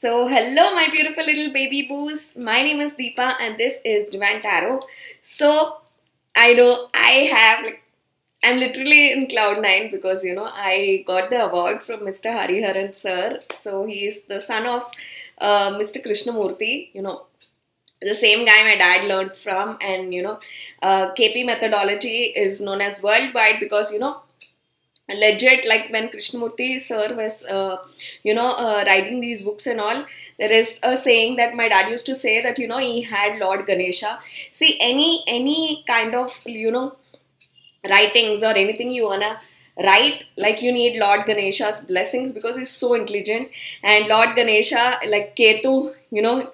Hello, my beautiful little baby boos. My name is Deepa, and this is Divine Tarot. So, I know I'm literally in cloud nine because I got the award from Mr. Hariharan sir. So, he is the son of Mr. Krishnamurti, the same guy my dad learned from, and KP methodology is known as worldwide because legit, like when Krishnamurti sir was writing these books and all, there is a saying that my dad used to say that he had Lord Ganesha. See, any kind of writings or anything you wanna write, like you need Lord Ganesha's blessings because he's so intelligent, and Lord Ganesha, like Ketu,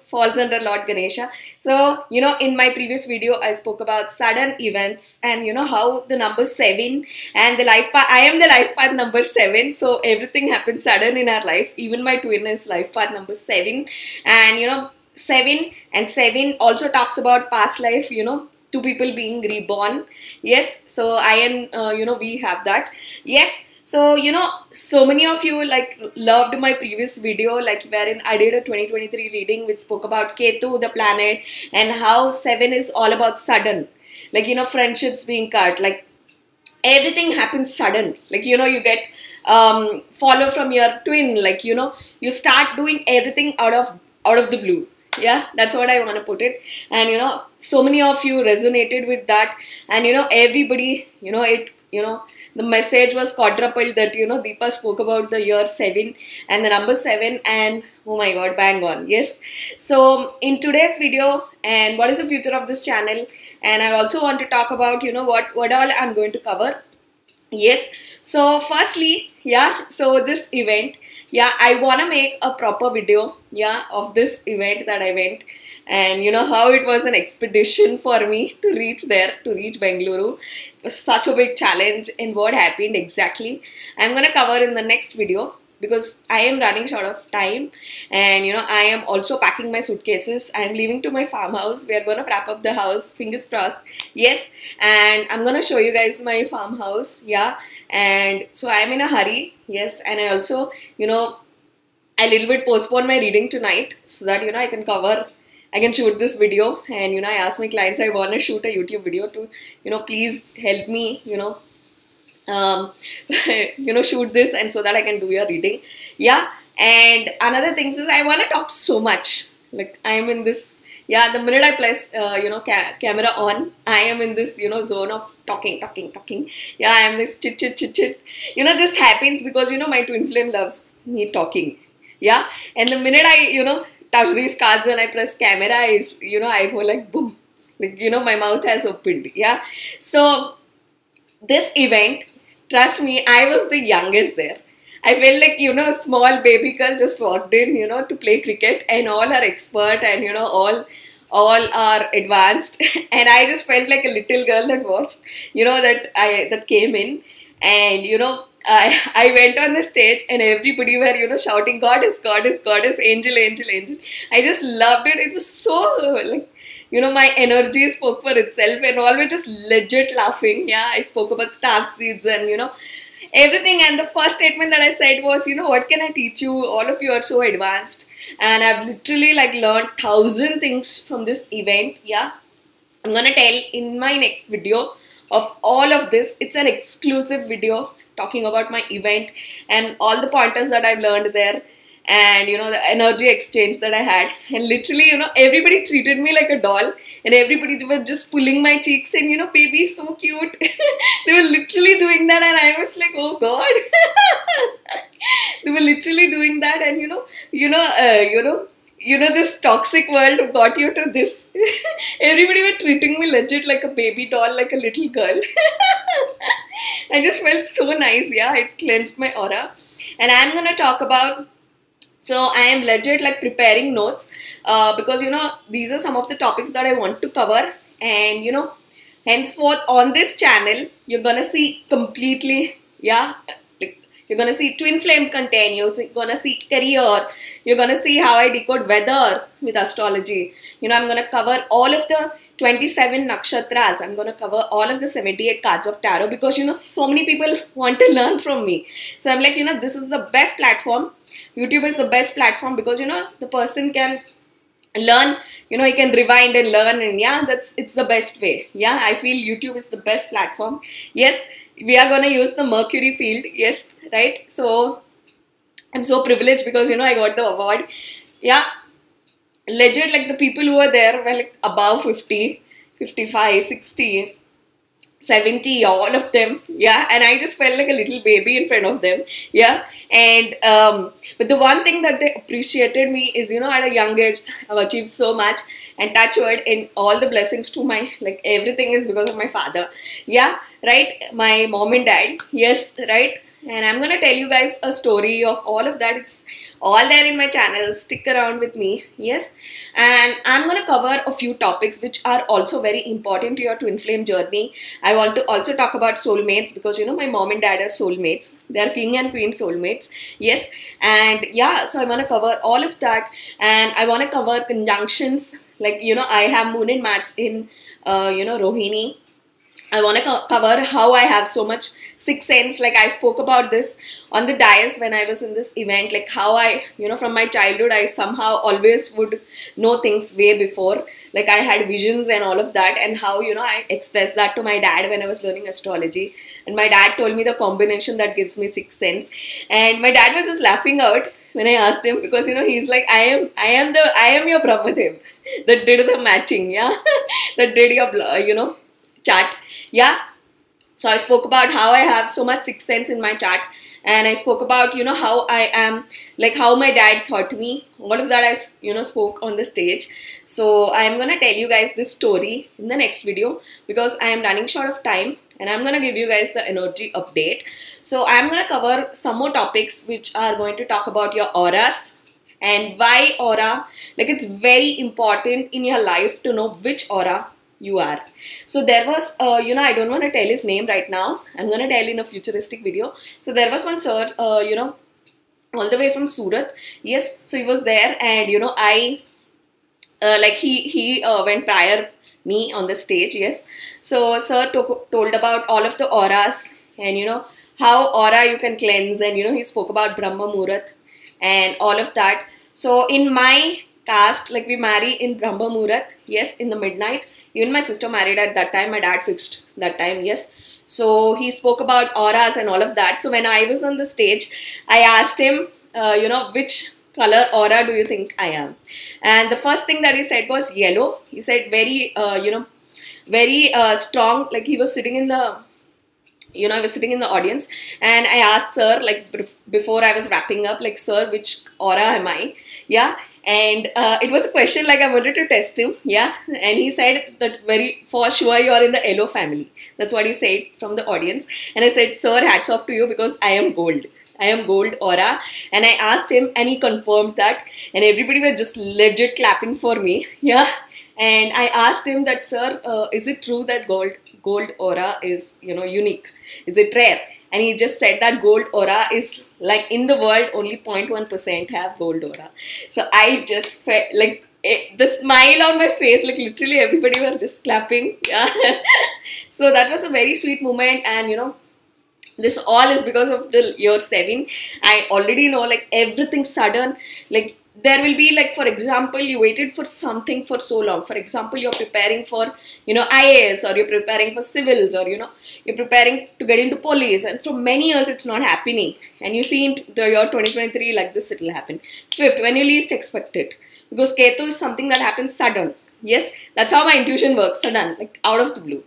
falls under Lord Ganesha. So in my previous video I spoke about sudden events and how the number 7 and the life path, I am the life path number 7, so everything happens sudden in our life. Even my twin is life path number 7, and 7 and 7 also talks about past life, two people being reborn. Yes, so I and we have that. Yes, so so many of you loved my previous video, like wherein I did a 2023 reading which spoke about Ketu, the planet, and how 7 is all about sudden, like friendships being cut, like everything happens sudden, like you get follow from your twin, like you start doing everything out of the blue. Yeah, that's what I want to put it. And so many of you resonated with that, and everybody, the message was quadrupled that Deepa spoke about the year 7 and the number 7, and oh my god, bang on. Yes, so in today's video, and what is the future of this channel, and I also want to talk about what all I'm going to cover. Yes, so firstly, yeah, so this event, yeah, I want to make a proper video, yeah, of this event that I went, and how it was an expedition for me to reach there, to reach Bengaluru. It was such a big challenge, and what happened exactly I'm going to cover in the next video, because I am running short of time, and I am also packing my suitcases. I am leaving to my farmhouse. We are going to wrap up the house, fingers crossed. Yes, and I'm going to show you guys my farmhouse. Yeah, and so I am in a hurry. Yes, and I also I little bit postpone my reading tonight so that I can I can shoot this video. And I asked my clients, I want to shoot a YouTube video to please help me shoot this, and so that I can do your reading. Yeah, and another thing is I want to talk so much, like I am in this, yeah, the minute I place camera on, I am in this zone of talking. Yeah, I am this chit. This happens because my twin flame loves me talking. Yeah, and the minute I touch these cards and I press camera, is I go like boom, like my mouth has opened. Yeah, so this event, trust me, I was the youngest there. I felt like, a small baby girl just walked in, to play cricket, and all are expert, and, all are advanced. And I just felt like a little girl that watched, that came in, and, I went on the stage and everybody were, shouting, Goddess, Goddess, Goddess, Angel, Angel, Angel. I just loved it. It was so, my energy spoke for itself, and all were just legit laughing. Yeah, I spoke about star seeds and, everything. And the first statement that I said was, what can I teach you? All of you are so advanced. And I've literally learned 1,000 things from this event. Yeah, I'm going to tell in my next video of all of this. It's an exclusive video talking about my event and all the pointers that I've learned there, and the energy exchange that I had. And literally, everybody treated me like a doll, and everybody was just pulling my cheeks and baby, so cute. They were literally doing that, and I was like, oh god. They were literally doing that, and this toxic world got you to this. Everybody were treating me legit like a baby doll, like a little girl. I just felt so nice. Yeah, it cleansed my aura. And I'm gonna talk about, so I am legit preparing notes because these are some of the topics that I want to cover. And henceforth on this channel you're gonna see completely, yeah, you're gonna see twin flame content, you're gonna see career, you're gonna see how I decode weather with astrology. I'm gonna cover all of the 27 nakshatras. I'm gonna cover all of the 78 cards of tarot, because so many people want to learn from me. So I'm like, this is the best platform. YouTube is the best platform, because the person can learn, he can rewind and learn, and it's the best way. I feel YouTube is the best platform. Yes, we are gonna use the Mercury field. Yes, right. So I'm so privileged, because I got the award. Legit, like the people who were there were like above 50, 55, 60, 70, all of them. And I just felt like a little baby in front of them. And but the one thing that they appreciated me is, at a young age I've achieved so much, and touch wood, and all the blessings to my, like, everything is because of my father. Right, my mom and dad. Yes, right. And I'm gonna tell you guys a story of all of that. It's all there in my channel. Stick around with me. Yes. And I'm gonna cover a few topics which are also very important to your twin flame journey. I want to also talk about soulmates, because my mom and dad are soulmates. They are king and queen soulmates. Yes. And so I want to cover all of that, and I want to cover conjunctions. Like, I have Moon and Mars in Rohini. I want to cover how I have so much sixth sense. Like, I spoke about this on the dais when I was in this event, like how I, from my childhood, I somehow always would know things way before. Like, I had visions and all of that, and how, I expressed that to my dad when I was learning astrology. And my dad told me the combination that gives me sixth sense. And my dad was just laughing out when I asked him, because, he's like, I am your Brahmadev that did the matching, that did your, chart. So I spoke about how I have so much sixth sense in my chart, and I spoke about, how I am, like how my dad taught me. All of that I, spoke on the stage. So I'm gonna tell you guys this story in the next video, because I am running short of time, and I'm gonna give you guys the energy update. So I'm gonna cover some more topics which are going to talk about your auras, and why aura. Like, it's very important in your life to know which aura you are. So there was, I don't want to tell his name right now. I'm going to tell in a futuristic video. So there was one sir, all the way from Surat. Yes, so he was there, and, I, like he went prior me on the stage. Yes. So sir told about all of the auras, and, how aura you can cleanse, and, he spoke about Brahma Muhurat and all of that. So in my caste, like, we marry in Brahma Muhurat. Yes, in the midnight. Even my sister married at that time. My dad fixed that time. Yes. So he spoke about auras and all of that. So when I was on the stage, I asked him, which color aura do you think I am? And the first thing that he said was yellow. He said very, very strong. Like, he was sitting in the, I was sitting in the audience, and I asked sir, like, before I was wrapping up, like, sir, which aura am I? And it was a question, like, I wanted to test him. And he said that very for sure you are in the yellow family. That's what he said from the audience. And I said, sir, hats off to you, because I am gold. I am gold aura. And I asked him, and he confirmed that. And everybody was just legit clapping for me. And I asked him that, sir, is it true that gold aura is, unique? Is it rare? And he just said that gold aura is, like, in the world only 0.1% have gold aura. So I just felt like the smile on my face, like, literally everybody were just clapping. So that was a very sweet moment, and this all is because of the year 7. I already know, like, everything sudden, like, there will be, like, for example, you waited for something for so long. For example, you're preparing for, IAS, or you're preparing for civils, or, you're preparing to get into police, and for many years it's not happening. And you see in the year 2023, like this, it will happen. Swift, when you least expect it. Because Ketu is something that happens sudden. Yes, that's how my intuition works, sudden, like, out of the blue.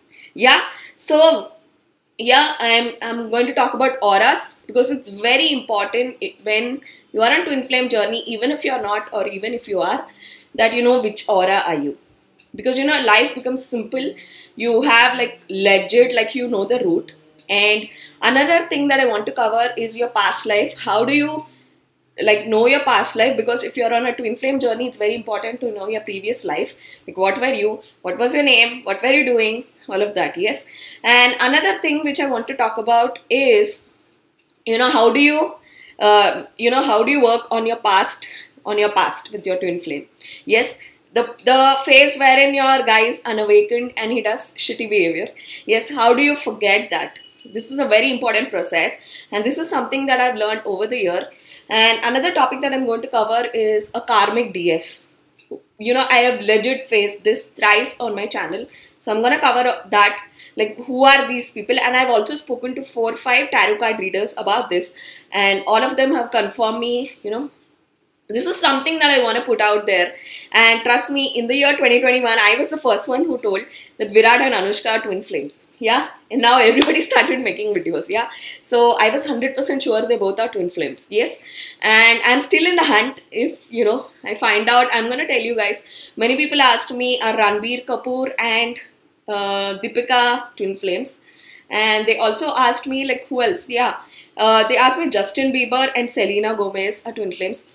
So, I'm going to talk about auras, because it's very important when you are on twin flame journey, even if you're not, or even if you are, that you know which aura are you. Because, life becomes simple. You have, like, legit, like, the root. And another thing that I want to cover is your past life. How do you, like, know your past life? Because if you're on a twin flame journey, it's very important to know your previous life. Like, what were you? What was your name? What were you doing? All of that. Yes. And another thing which I want to talk about is how do you how do you work on your past, with your twin flame? Yes, the phase wherein your guy is unawakened and he does shitty behavior. Yes, how do you forget that? This is a very important process, and this is something that I've learned over the year. And another topic that I'm going to cover is a karmic DF. I have legit faced this thrice on my channel, so I'm gonna cover that, like who are these people. And I've also spoken to 4 or 5 tarot card readers about this, and all of them have confirmed me, this is something that I want to put out there. And trust me, in the year 2021, I was the first one who told that Virat and Anushka are twin flames. Yeah. And now everybody started making videos. Yeah. So I was 100% sure they both are twin flames. Yes. And I'm still in the hunt. If, I find out, I'm going to tell you guys. Many people asked me, are Ranbir Kapoor and Deepika twin flames? And they also asked me, like, who else? Yeah. They asked me Justin Bieber and Selena Gomez are twin flames.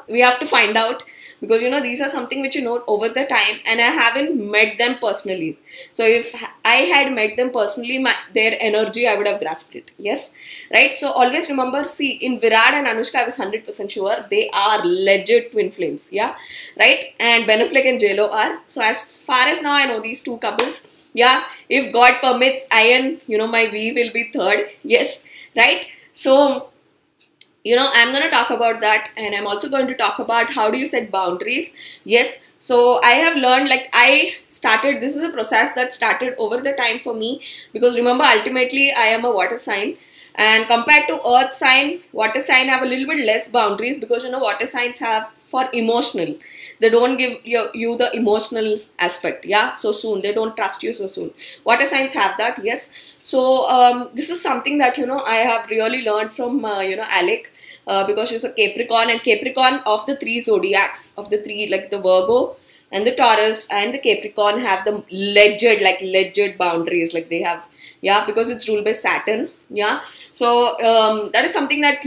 We have to find out, because these are something which you know over the time, and I haven't met them personally. So if I had met them personally, their energy, I would have grasped it. Yes, right. So always remember, see, in Virat and Anushka, I was 100% sure they are legit twin flames. Yeah, right. And Ben Affleck and JLo are. So as far as now I know these two couples. Yeah, if God permits, I and my V will be third. Yes, right. So I'm going to talk about that, and I'm also going to talk about how do you set boundaries. Yes, so I have learned, like this is a process that started over the time for me, because remember, ultimately I am a water sign, and compared to earth sign, water sign have a little bit less boundaries, because water signs have for emotional. They don't give you the emotional aspect, yeah, so soon. They don't trust you so soon. Water signs have that, yes. So this is something that I have really learned from Alec, because she's a Capricorn, and Capricorn of the 3 zodiacs, of the 3, like the Virgo and the Taurus and the Capricorn, have the legit boundaries, like they have, yeah, because it's ruled by Saturn. Yeah, so that is something that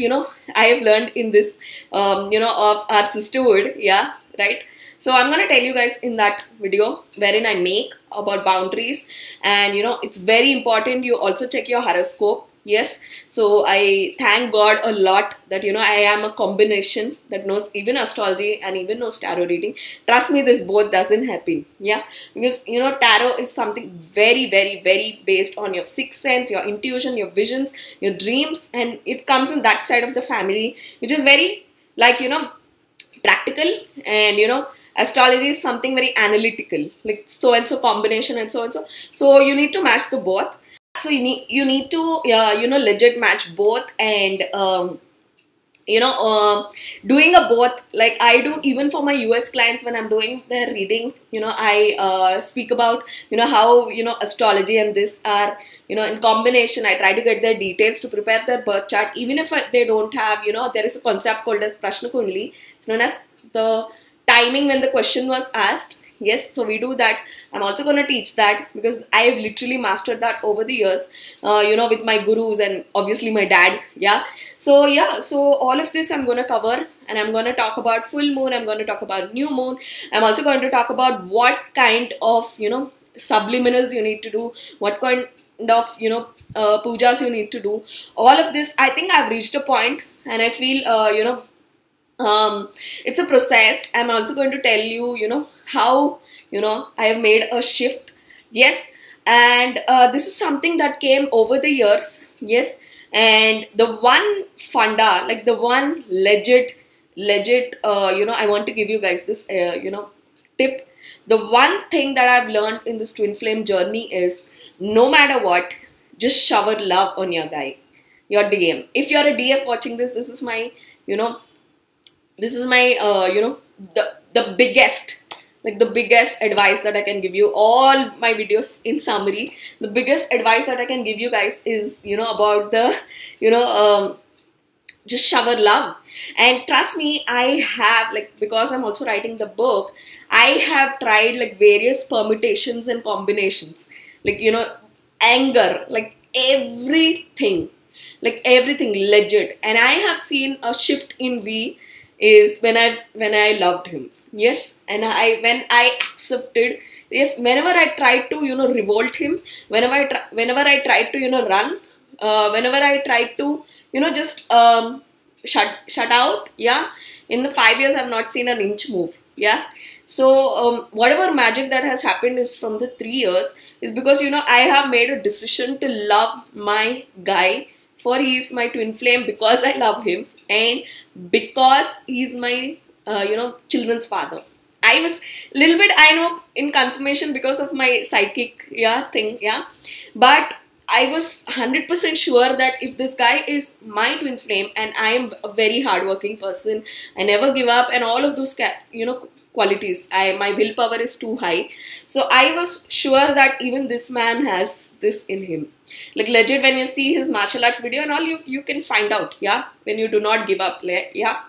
I have learned in this of our sisterhood. Yeah, right. So I'm going to tell you guys in that video wherein I make about boundaries, and it's very important you also check your horoscope. Yes, so I thank God a lot that I am a combination that knows even astrology and even knows tarot reading. Trust me, this both doesn't happen. Yeah, because tarot is something very, very, very based on your sixth sense, your intuition, your visions, your dreams, and it comes in that side of the family, which is very practical. And astrology is something very analytical, like so and so combination and so and so. So you need to match the both. So you need to legit match both, and doing a both, like I do even for my US clients when I'm doing their reading. I speak about how astrology and this are in combination. I try to get their details to prepare their birth chart, even if they don't have there is a concept called as Prashna Kundli. It's known as the timing when the question was asked. Yes, so we do that. I'm also going to teach that, because I have literally mastered that over the years, with my gurus and obviously my dad. Yeah. So yeah, so all of this I'm going to cover, and I'm going to talk about full moon. I'm going to talk about new moon. I'm also going to talk about what kind of, subliminals you need to do, what kind of, pujas you need to do. All of this, I think I've reached a point, and I feel, it's a process. I'm also going to tell you, how, I have made a shift. Yes. And this is something that came over the years. Yes. And the one funda, like the one legit, I want to give you guys this, tip. The one thing that I've learned in this twin flame journey is, no matter what, just shower love on your guy, your DM. If you're a DF watching this, this is my, this is my, the biggest, like the biggest advice that I can give you. All my videos in summary, the biggest advice that I can give you guys is, about the, just shower love. And trust me, I have, like, because I'm also writing the book, I have tried like various permutations and combinations, like, anger, like everything legit. And I have seen a shift in V is when I loved him. Yes. And when I accepted. Yes, whenever I tried to revolt him, whenever I tried to run, whenever I tried to, just shut out, yeah, in the 5 years I've not seen an inch move, yeah. So whatever magic that has happened is from the 3 years, is because I have made a decision to love my guy, for he is my twin flame, because I love him, and because he's my children's father. I was a little bit, I know, in confirmation because of my psychic, yeah, thing, yeah. But I was 100% sure that if this guy is my twin flame and I am a very hardworking person, I never give up, and all of those, qualities, my willpower is too high. So I was sure that even this man has this in him. Like legit, when you see his martial arts video and all, you can find out, yeah, when you do not give up, yeah.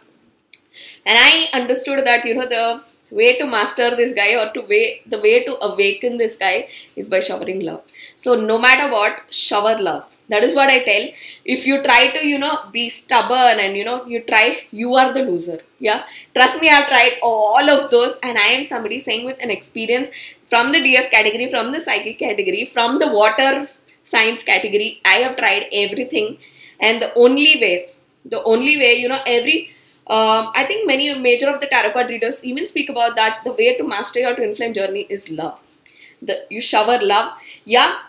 And I understood that, the way to master this guy, or the way to awaken this guy, is by showering love. So no matter what, shower love. That is what I tell. If you try to, be stubborn and, you are the loser. Yeah. Trust me, I've tried all of those, and I am somebody saying with an experience from the DF category, from the psychic category, from the water science category. I have tried everything. And the only way, I think many major of the tarot card readers even speak about that. The way to master your twin flame journey is love. You shower love. Yeah,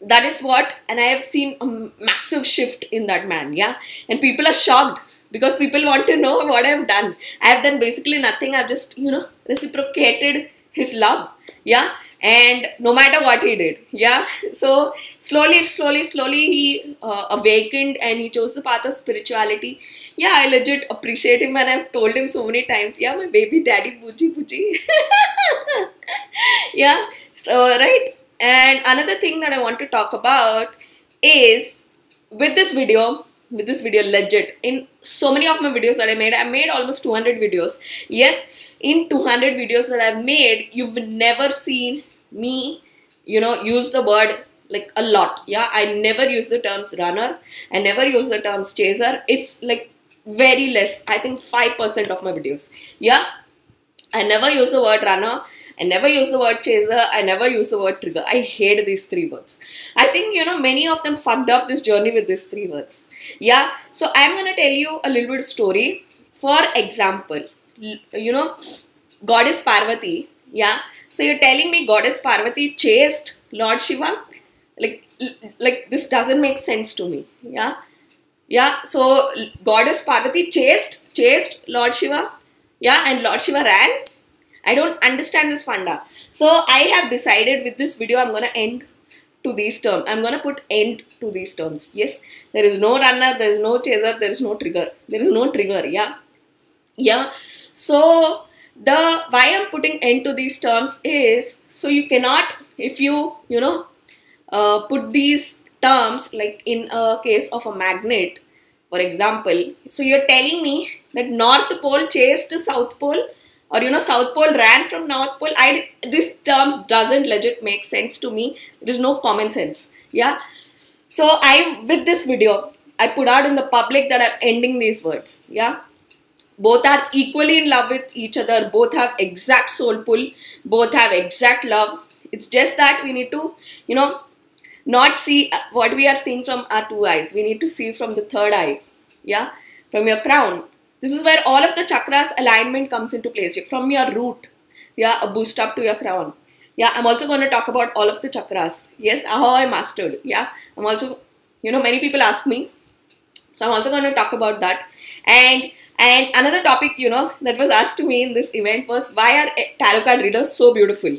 that is what, and I have seen a massive shift in that man. Yeah, and people are shocked because people want to know what I've done. I have done basically nothing. I've just, reciprocated his love. Yeah. And no matter what he did, yeah. So slowly he awakened, and he chose the path of spirituality. Yeah, I legit appreciate him, and I've told him so many times, yeah, my baby daddy, booji. Yeah, so right. And another thing that I want to talk about is with this video, legit, in so many of my videos that I made almost 200 videos. Yes, in 200 videos that I've made, you've never seen me, use the word like a lot. Yeah, I never use the terms runner. I never use the terms chaser. It's like very less. I think 5% of my videos. Yeah, I never use the word runner. I never use the word chaser. I never use the word trigger. I hate these 3 words. I think, many of them fucked up this journey with these 3 words. Yeah. So I'm going to tell you a little bit of story. For example, Goddess Parvati. Yeah. So you're telling me Goddess Parvati chased Lord Shiva? Like this doesn't make sense to me. Yeah. Yeah. So Goddess Parvati chased Lord Shiva. Yeah. And Lord Shiva ran. I don't understand this funda. So I have decided with this video, I'm going to end to these terms. I'm going to put end to these terms. Yes, there is no runner, there is no chaser, there is no trigger. There is no trigger, yeah. Yeah. So why I'm putting end to these terms is, so you cannot, if you, put these terms like in a case of a magnet, for example. So you're telling me that North Pole chased South Pole, or South Pole ran from North Pole. These terms doesn't legit make sense to me. There is no common sense. Yeah. So with this video, I put out in the public that I'm ending these words. Yeah. Both are equally in love with each other. Both have exact soul pull. Both have exact love. It's just that we need to, not see what we are seeing from our 2 eyes. We need to see from the 3rd eye. Yeah. From your crown. This is where all of the chakras alignment comes into place. From your root, yeah, a boost up to your crown. Yeah, I'm also going to talk about all of the chakras. Yes, how I mastered. Yeah, I'm also, many people ask me. So I'm also going to talk about that. And another topic, that was asked to me in this event was, why are tarot card readers so beautiful?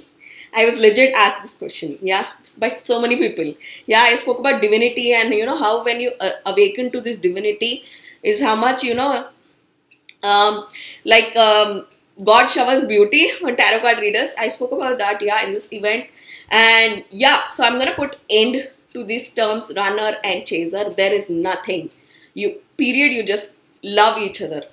I was legit asked this question, yeah, by so many people. Yeah, I spoke about divinity, and how when you awaken to this divinity is how much, God showers beauty on tarot card readers. I spoke about that, yeah, in this event. And yeah, so I'm going to put end to these terms, runner and chaser. There is nothing. You just love each other.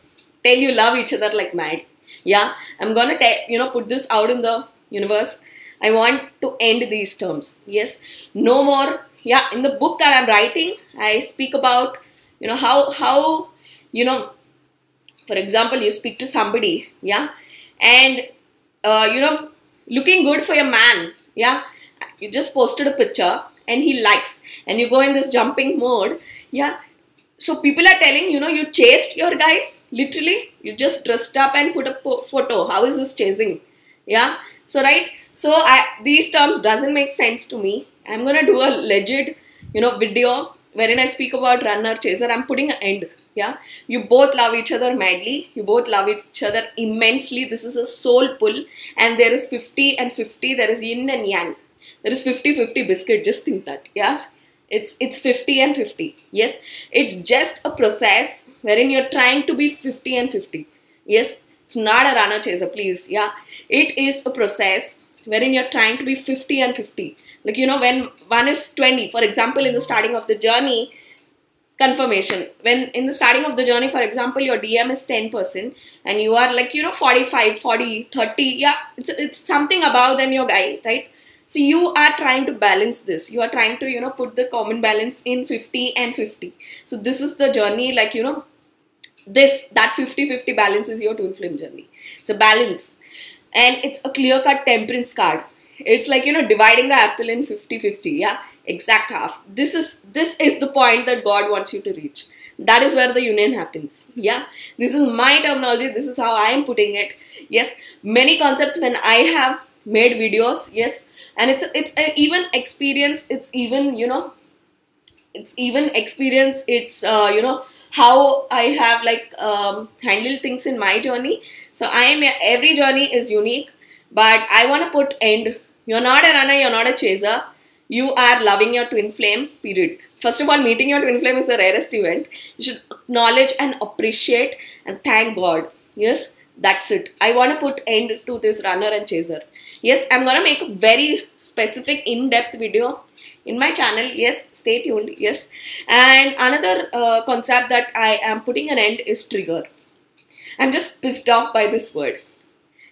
Tell you love each other like mad. Yeah, I'm going to, put this out in the universe. I want to end these terms. Yes, no more. Yeah, in the book that I'm writing, I speak about, how for example, you speak to somebody, yeah, and, looking good for your man, yeah, you just posted a picture and he likes, and you go in this jumping mode, yeah. So people are telling, you chased your guy, literally, you just dressed up and put a photo. How is this chasing? Yeah. So, right. So these terms doesn't make sense to me. I'm going to do a legit, video wherein I speak about runner, chaser. I'm putting an end. Yeah. You both love each other madly. You both love each other immensely. This is a soul pull, and there is 50 and 50. There is yin and yang. There is 50-50 biscuit. Just think that. Yeah. It's 50 and 50. Yes, it's just a process wherein you're trying to be 50 and 50. Yes, it's not a runner chaser, please. Yeah, it is a process wherein you're trying to be 50 and 50. Like, when one is 20, for example, in the starting of the journey, confirmation. When in the starting of the journey, for example, your DM is 10% and you are like, 45, 40, 30. Yeah, it's something above than your guy, right? So you are trying to balance this. You are trying to, put the common balance in 50 and 50. So this is the journey, like, that 50-50 balance is your twin flame journey. It's a balance. And it's a clear-cut temperance card. It's like, dividing the apple in 50-50. Yeah, exact half. This is the point that God wants you to reach. That is where the union happens. Yeah, this is my terminology. This is how I am putting it. Yes, many concepts when I have made videos. Yes. And it's an even experience. It's even, it's even experience. It's, how I have like handled things in my journey. So every journey is unique, but I want to put end. You're not a runner. You're not a chaser. You are loving your twin flame, period. First of all, meeting your twin flame is the rarest event. You should acknowledge and appreciate and thank God. Yes, that's it. I want to put end to this runner and chaser. Yes, I'm going to make a very specific in-depth video in my channel. Yes, stay tuned. Yes. And another concept that I am putting an end is trigger. I'm just pissed off by this word.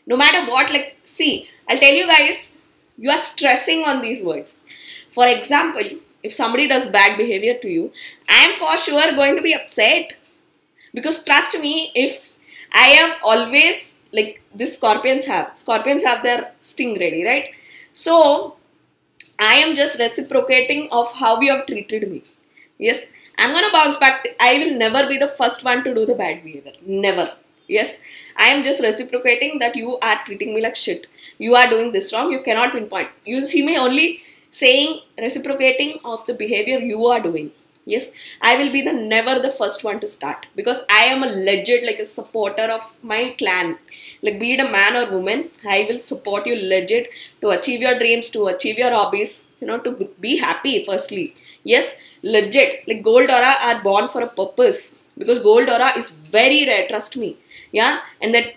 No matter what, like, see, I'll tell you guys, you are stressing on these words. For example, if somebody does bad behavior to you, I am for sure going to be upset. Because trust me, if I am always... like this scorpions have their sting ready, right? So I am just reciprocating of how you have treated me. Yes, I'm gonna bounce back. I will never be the first one to do the bad behavior, never. Yes, I am just reciprocating that you are treating me like shit. You are doing this wrong. You cannot pinpoint. You see me only saying, reciprocating of the behavior you are doing. Yes, I will be never the first one to start, because I am a legit, like, a supporter of my clan. Like, be it a man or woman, I will support you legit to achieve your dreams, to achieve your hobbies, to be happy firstly. Yes, legit. Like, gold aura are born for a purpose, because gold aura is very rare, trust me. Yeah, and that,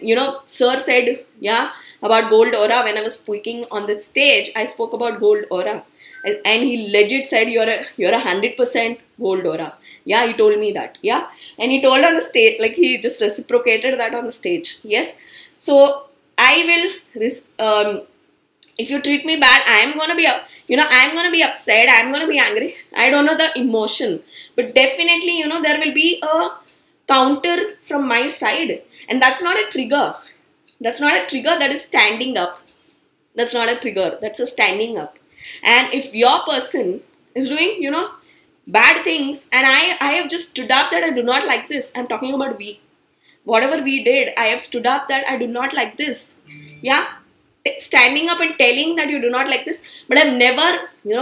sir said, yeah, about gold aura when I was speaking on the stage. I spoke about gold aura. And he legit said, you're 100% gold aura. Yeah, he told me that. Yeah, and he told on the stage, like, he just reciprocated that on the stage. Yes, so I will if you treat me bad, I'm gonna be I'm gonna be upset. I'm gonna be angry. I don't know the emotion, but definitely, there will be a counter from my side, and that's not a trigger. That's not a trigger. That is standing up. That's not a trigger. That's a standing up. And if your person is doing, bad things, and I have just stood up that I do not like this. I'm talking about we. Whatever we did, I have stood up that I do not like this. Yeah. Standing up and telling that you do not like this. But I've never,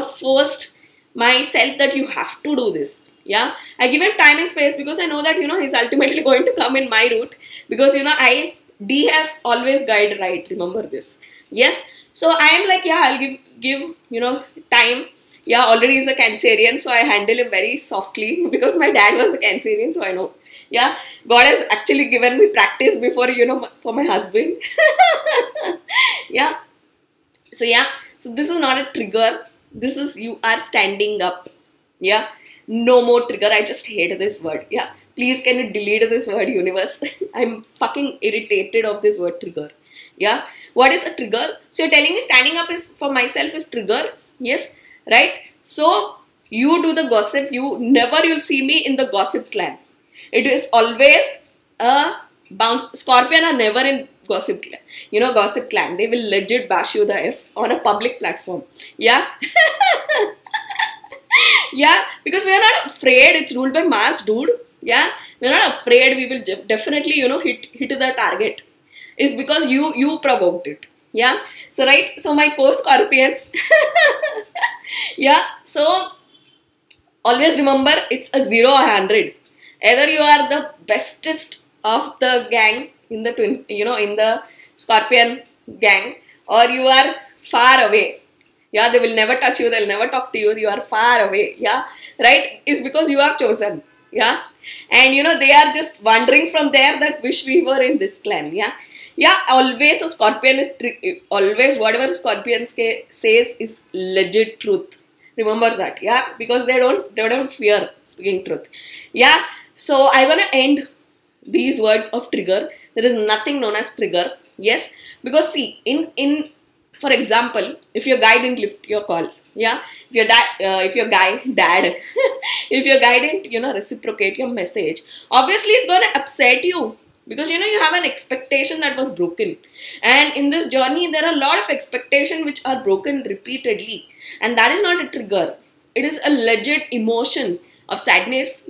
forced myself that you have to do this. Yeah. I give him time and space, because I know that, he's ultimately going to come in my route. Because, D have always guide right. Remember this. Yes. So I am like, yeah, I'll give time. Yeah, already he's a Cancerian, so I handle him very softly, because my dad was a Cancerian, so I know. Yeah, God has actually given me practice before, for my husband. Yeah. So yeah, so this is not a trigger. This is, you are standing up. Yeah, no more trigger. I just hate this word. Yeah, please can you delete this word, universe? I'm fucking irritated of this word trigger. Yeah, what is a trigger? So you're telling me standing up is for myself is trigger. Yes, right? So you do the gossip. You'll see me in the gossip clan. It is always a bounce. Scorpion are never in gossip clan. Gossip clan. They will legit bash you the F on a public platform. Yeah. Yeah, because we are not afraid. It's ruled by mass, dude. Yeah, we're not afraid. We will definitely, hit the target. It's because you provoked it. Yeah. So right. So my co-scorpions. Yeah. So always remember, it's a 0 or 100. Either you are the bestest of the gang in the in the scorpion gang, or you are far away. Yeah, they will never touch you, they'll never talk to you, you are far away. Yeah, right? It's because you have chosen. Yeah, and they are just wandering from there that wish we were in this clan. Yeah, yeah, always a scorpion is always whatever scorpion says is legit truth. Remember that. Yeah, because they don't fear speaking truth. Yeah, so I want to end these words of trigger. There is nothing known as trigger. Yes, because see, in for example, if your guy didn't lift your call, yeah, if your guy dad, if your guy didn't reciprocate your message, obviously it's gonna upset you, because you have an expectation that was broken, and in this journey there are a lot of expectations which are broken repeatedly, and that is not a trigger. It is a legit emotion of sadness,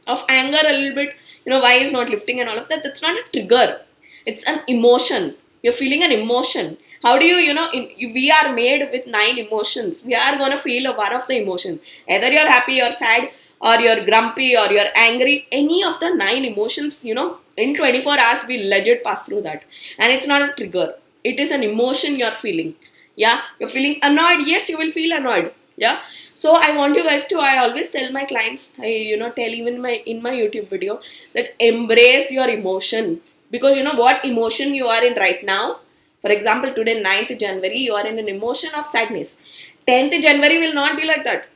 of anger a little bit, why is not lifting and all of that. That's not a trigger. It's an emotion. You're feeling an emotion. How do we are made with 9 emotions. We are going to feel one of the emotions. Either you're happy or sad, or you're grumpy, or you're angry. Any of the 9 emotions, in 24 hours, we legit pass through that. And it's not a trigger. It is an emotion you're feeling. Yeah, you're feeling annoyed. Yes, you will feel annoyed. Yeah. So I want you guys to, I always tell my clients, I tell even in my YouTube video, that embrace your emotion. Because what emotion you are in right now. For example, today 9th January, you are in an emotion of sadness. 10th January will not be like that.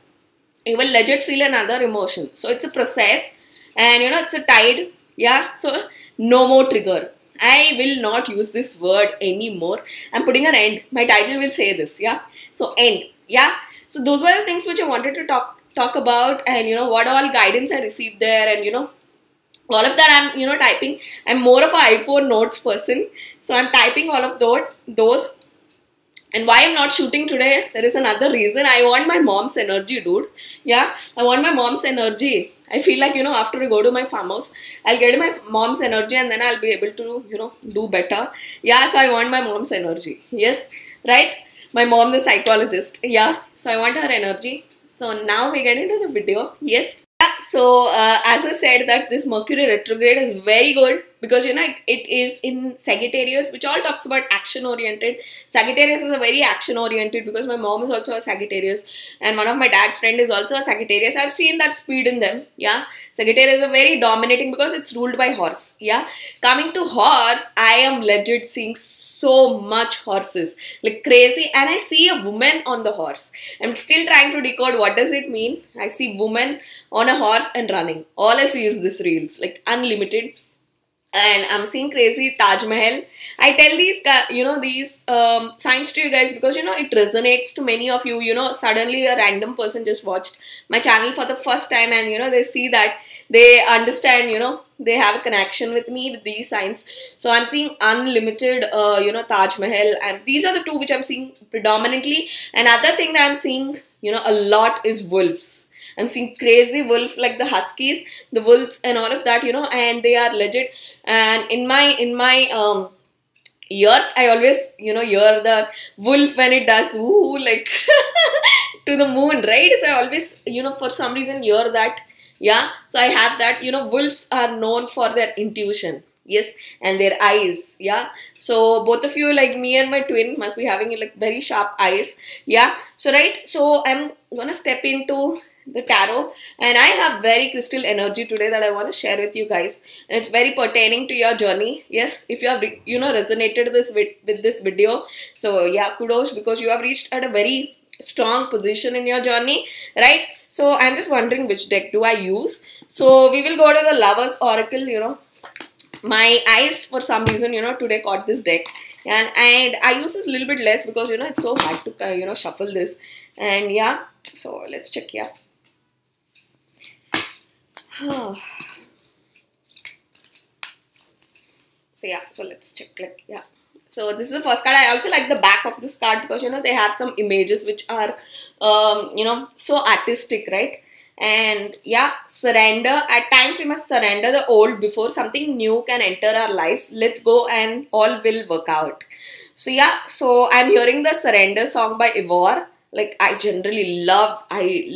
You will legit feel another emotion. So it's a process, and it's a tide. Yeah. So no more trigger. I will not use this word anymore. I'm putting an end. My title will say this. Yeah. So end. Yeah. So those were the things which I wanted to talk about, and what all guidance I received there, and all of that I'm typing. I'm more of an iPhone notes person, so I'm typing all of those. And why I'm not shooting today, there is another reason. I want my mom's energy, dude. Yeah, I want my mom's energy. I feel like, after I go to my farmhouse, I'll get my mom's energy, and then I'll be able to, do better. Yeah, so I want my mom's energy. Yes, right? My mom, the psychologist. Yeah, so I want her energy. So now we get into the video. Yes. So as I said, that this Mercury retrograde is very good, because it is in Sagittarius, which all talks about action oriented. Sagittarius is a very action oriented, because my mom is also a Sagittarius, and one of my dad's friend is also a Sagittarius. I've seen that speed in them. Yeah, Sagittarius is a very dominating, because it's ruled by horse. Yeah, coming to horse, I am legit seeing so much horses, like crazy, and I see a woman on the horse. I'm still trying to decode what does it mean. I see woman on a horse and running. All I see is this reels, like unlimited. And I'm seeing crazy Taj Mahal. I tell these, these signs to you guys, because, it resonates to many of you. Suddenly a random person just watched my channel for the first time, and, they see that, they understand, they have a connection with me with these signs. So I'm seeing unlimited, Taj Mahal. And these are the two which I'm seeing predominantly. Another thing that I'm seeing, a lot is wolves. I'm seeing crazy wolf, like the huskies, the wolves and all of that, and they are legit. And in my ears, I always, hear the wolf when it does woo, like to the moon, right? So I always, for some reason hear that. Yeah. So I have that, wolves are known for their intuition. Yes, and their eyes. Yeah, so both of you, like me and my twin, must be having like very sharp eyes. Yeah, so right, so I'm gonna step into the tarot, and I have very crystal energy today that I want to share with you guys, and it's very pertaining to your journey. Yes, if you have resonated this with this video, so yeah, kudos, because you have reached at a very strong position in your journey, right? So I'm just wondering which deck do I use. So we will go to the Lovers Oracle. My eyes for some reason today caught this deck, and I use this a little bit less, because it's so hard to shuffle this. And yeah, so let's check. Yeah. So yeah, so let's check, like, yeah. So this is the first card. I also like the back of this card because, you know, they have some images which are, you know, so artistic, right? And yeah, surrender. At times we must surrender the old before something new can enter our lives. Let's go and all will work out. So yeah, so I'm hearing the Surrender song by Ivor. Like I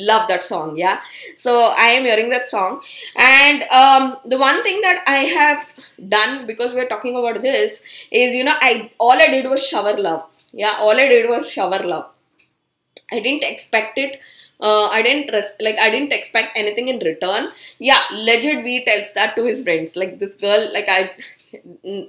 love that song. Yeah, so I am hearing that song, and the one thing that I have done, because we're talking about this, is, you know, all I did was shower love. Yeah, all I did was shower love. I didn't expect it. I didn't expect anything in return. Yeah, legit V tells that to his friends. Like, this girl,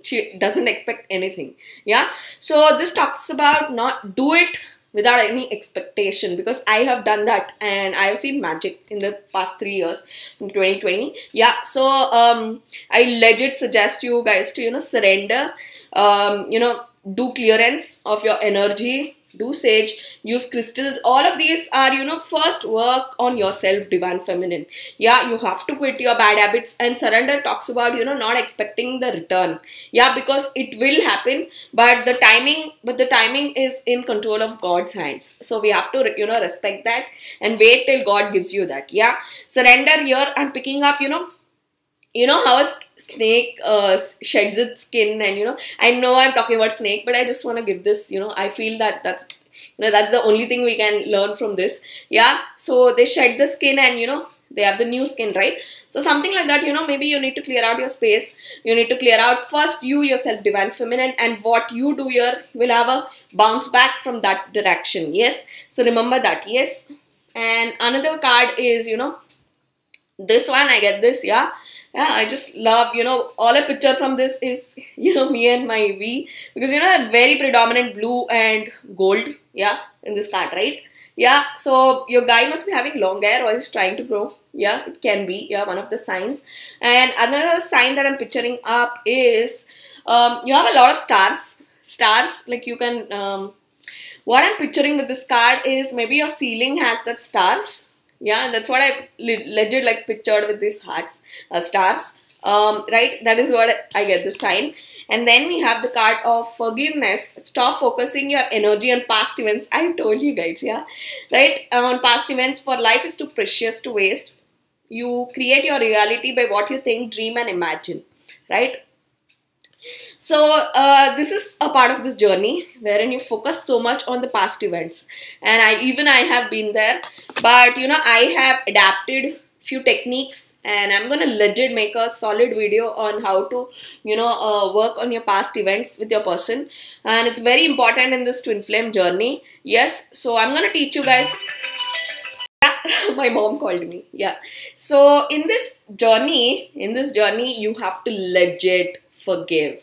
she doesn't expect anything. Yeah. So this talks about not do it without any expectation, because I have done that and I have seen magic in the past 3 years in 2020. Yeah. So I legit suggest you guys to, you know, surrender, you know, do clearance of your energy, do sage, use crystals. All of these are, you know, first work on yourself, divine feminine. Yeah, you have to quit your bad habits, and surrender talks about, you know, not expecting the return. Yeah, because it will happen, but the timing is in control of God's hands. So we have to, you know, respect that and wait till God gives you that. Yeah, surrender. Here I'm picking up, you know how a snake sheds its skin, and, you know, I know I'm talking about snake, but I just want to give this, you know, I feel that that's, you know, that's the only thing we can learn from this. Yeah, so they shed the skin and, you know, they have the new skin, right? So something like that, you know, maybe you need to clear out your space. You need to clear out first you yourself, divine feminine, and what you do here will have a bounce back from that direction. Yes, so remember that. Yes. And another card is, you know, this one. I get this. Yeah, I just love, you know, all I picture from this is, you know, me and my V, because, you know, a very predominant blue and gold, yeah, in this card, right? Yeah, so your guy must be having long hair while he's trying to grow. Yeah, it can be, yeah, one of the signs. And another sign that I'm picturing up is, you have a lot of stars, like you can, what I'm picturing with this card is maybe your ceiling has that stars. Yeah, that's what I legit like pictured with these hearts, stars. Right, that is what I get the sign. And then we have the card of forgiveness. Stop focusing your energy on past events. I told you guys, yeah, right, on past events, for life is too precious to waste. You create your reality by what you think, dream, and imagine, right? So this is a part of this journey wherein you focus so much on the past events, and I have been there, but, you know, I have adapted few techniques, and I'm gonna legit make a solid video on how to, you know, work on your past events with your person, and it's very important in this twin flame journey. Yes, so I'm gonna teach you guys. Yeah, my mom called me. Yeah, so in this journey, you have to legit forgive.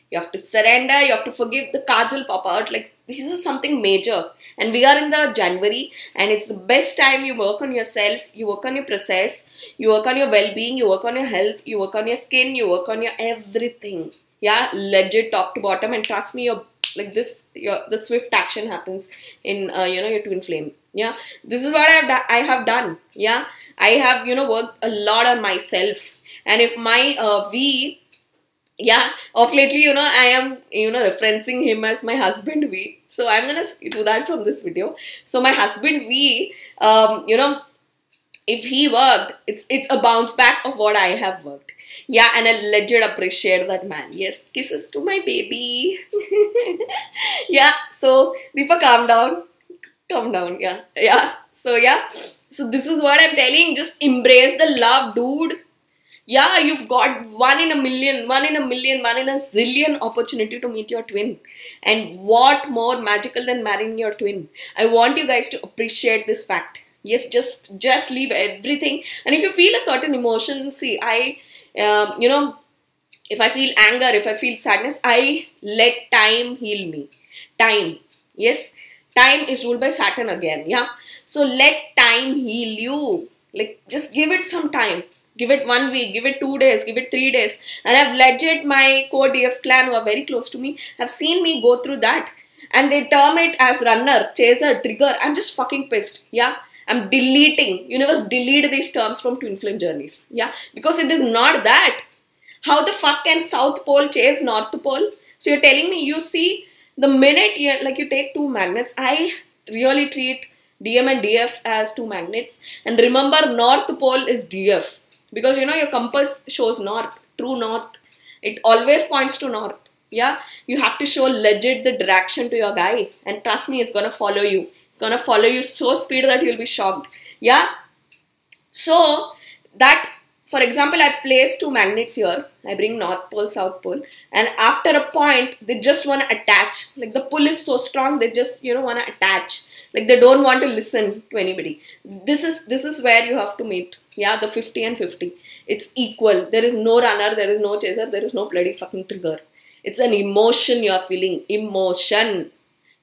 You have to surrender, you have to forgive. The cards will pop out like this is something major. And we are in the January, and it's the best time you work on yourself, you work on your process, you work on your well-being, you work on your health, you work on your skin, you work on your everything. Yeah, legit top to bottom, and trust me, you're like this, the swift action happens in, you know, your twin flame. Yeah, this is what I have done. Yeah, I have, you know, worked a lot on myself, and if my V, yeah, of lately, you know, I am, you know, referencing him as my husband V. So I'm gonna do that from this video. So my husband V, you know, if he worked, it's a bounce back of what I have worked. Yeah, and I legit appreciate that man. Yes, kisses to my baby. Yeah, so Deepa, calm down. Calm down. Yeah, yeah. So yeah, so this is what I'm telling. Just embrace the love, dude. Yeah, you've got one in a million, one in a zillion opportunity to meet your twin. And what more magical than marrying your twin? I want you guys to appreciate this fact. Yes, just leave everything. And if you feel a certain emotion, see, you know, if I feel anger, if I feel sadness, I let time heal me. Time. Yes, time is ruled by Saturn again. Yeah. So let time heal you. Like, just give it some time. Give it 1 week, give it 2 days, give it 3 days. And I've legit, my core DF clan who are very close to me have seen me go through that. And they term it as runner, chaser, trigger. I'm just fucking pissed. Yeah. I'm deleting. Universe, delete these terms from twin flame journeys. Yeah. Because it is not that. How the fuck can South Pole chase North Pole? So you're telling me, you see, the minute you like you take two magnets, I really treat DM and DF as two magnets. And remember, North Pole is DF, because you know your compass shows north, true north. It always points to north. Yeah, you have to show legit the direction to your guy, and trust me, it's gonna follow you. It's gonna follow you so speed that you'll be shocked. Yeah. So that, for example, I place two magnets here. I bring North Pole, South Pole, and after a point, they just want to attach. Like the pull is so strong, they just want to attach. Like they don't want to listen to anybody. This is where you have to meet. Yeah, the 50 and 50. It's equal. There is no runner, there is no chaser, there is no bloody fucking trigger. It's an emotion you are feeling. Emotion.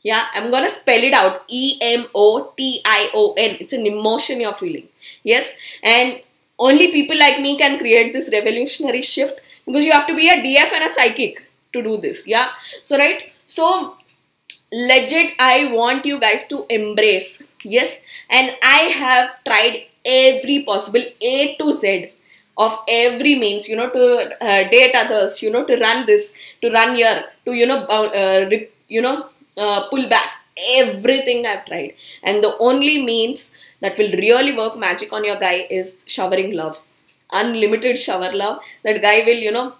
Yeah, I'm gonna spell it out. EMOTION. It's an emotion you're feeling. Yes, and only people like me can create this revolutionary shift, because you have to be a DF and a psychic to do this. Yeah, so right. So legit, I want you guys to embrace. Yes, and I have tried every possible A to Z of every means, to date others, to run this, to run here, to pull back. Everything I've tried, and the only means that will really work magic on your guy is showering love, unlimited shower love. That guy will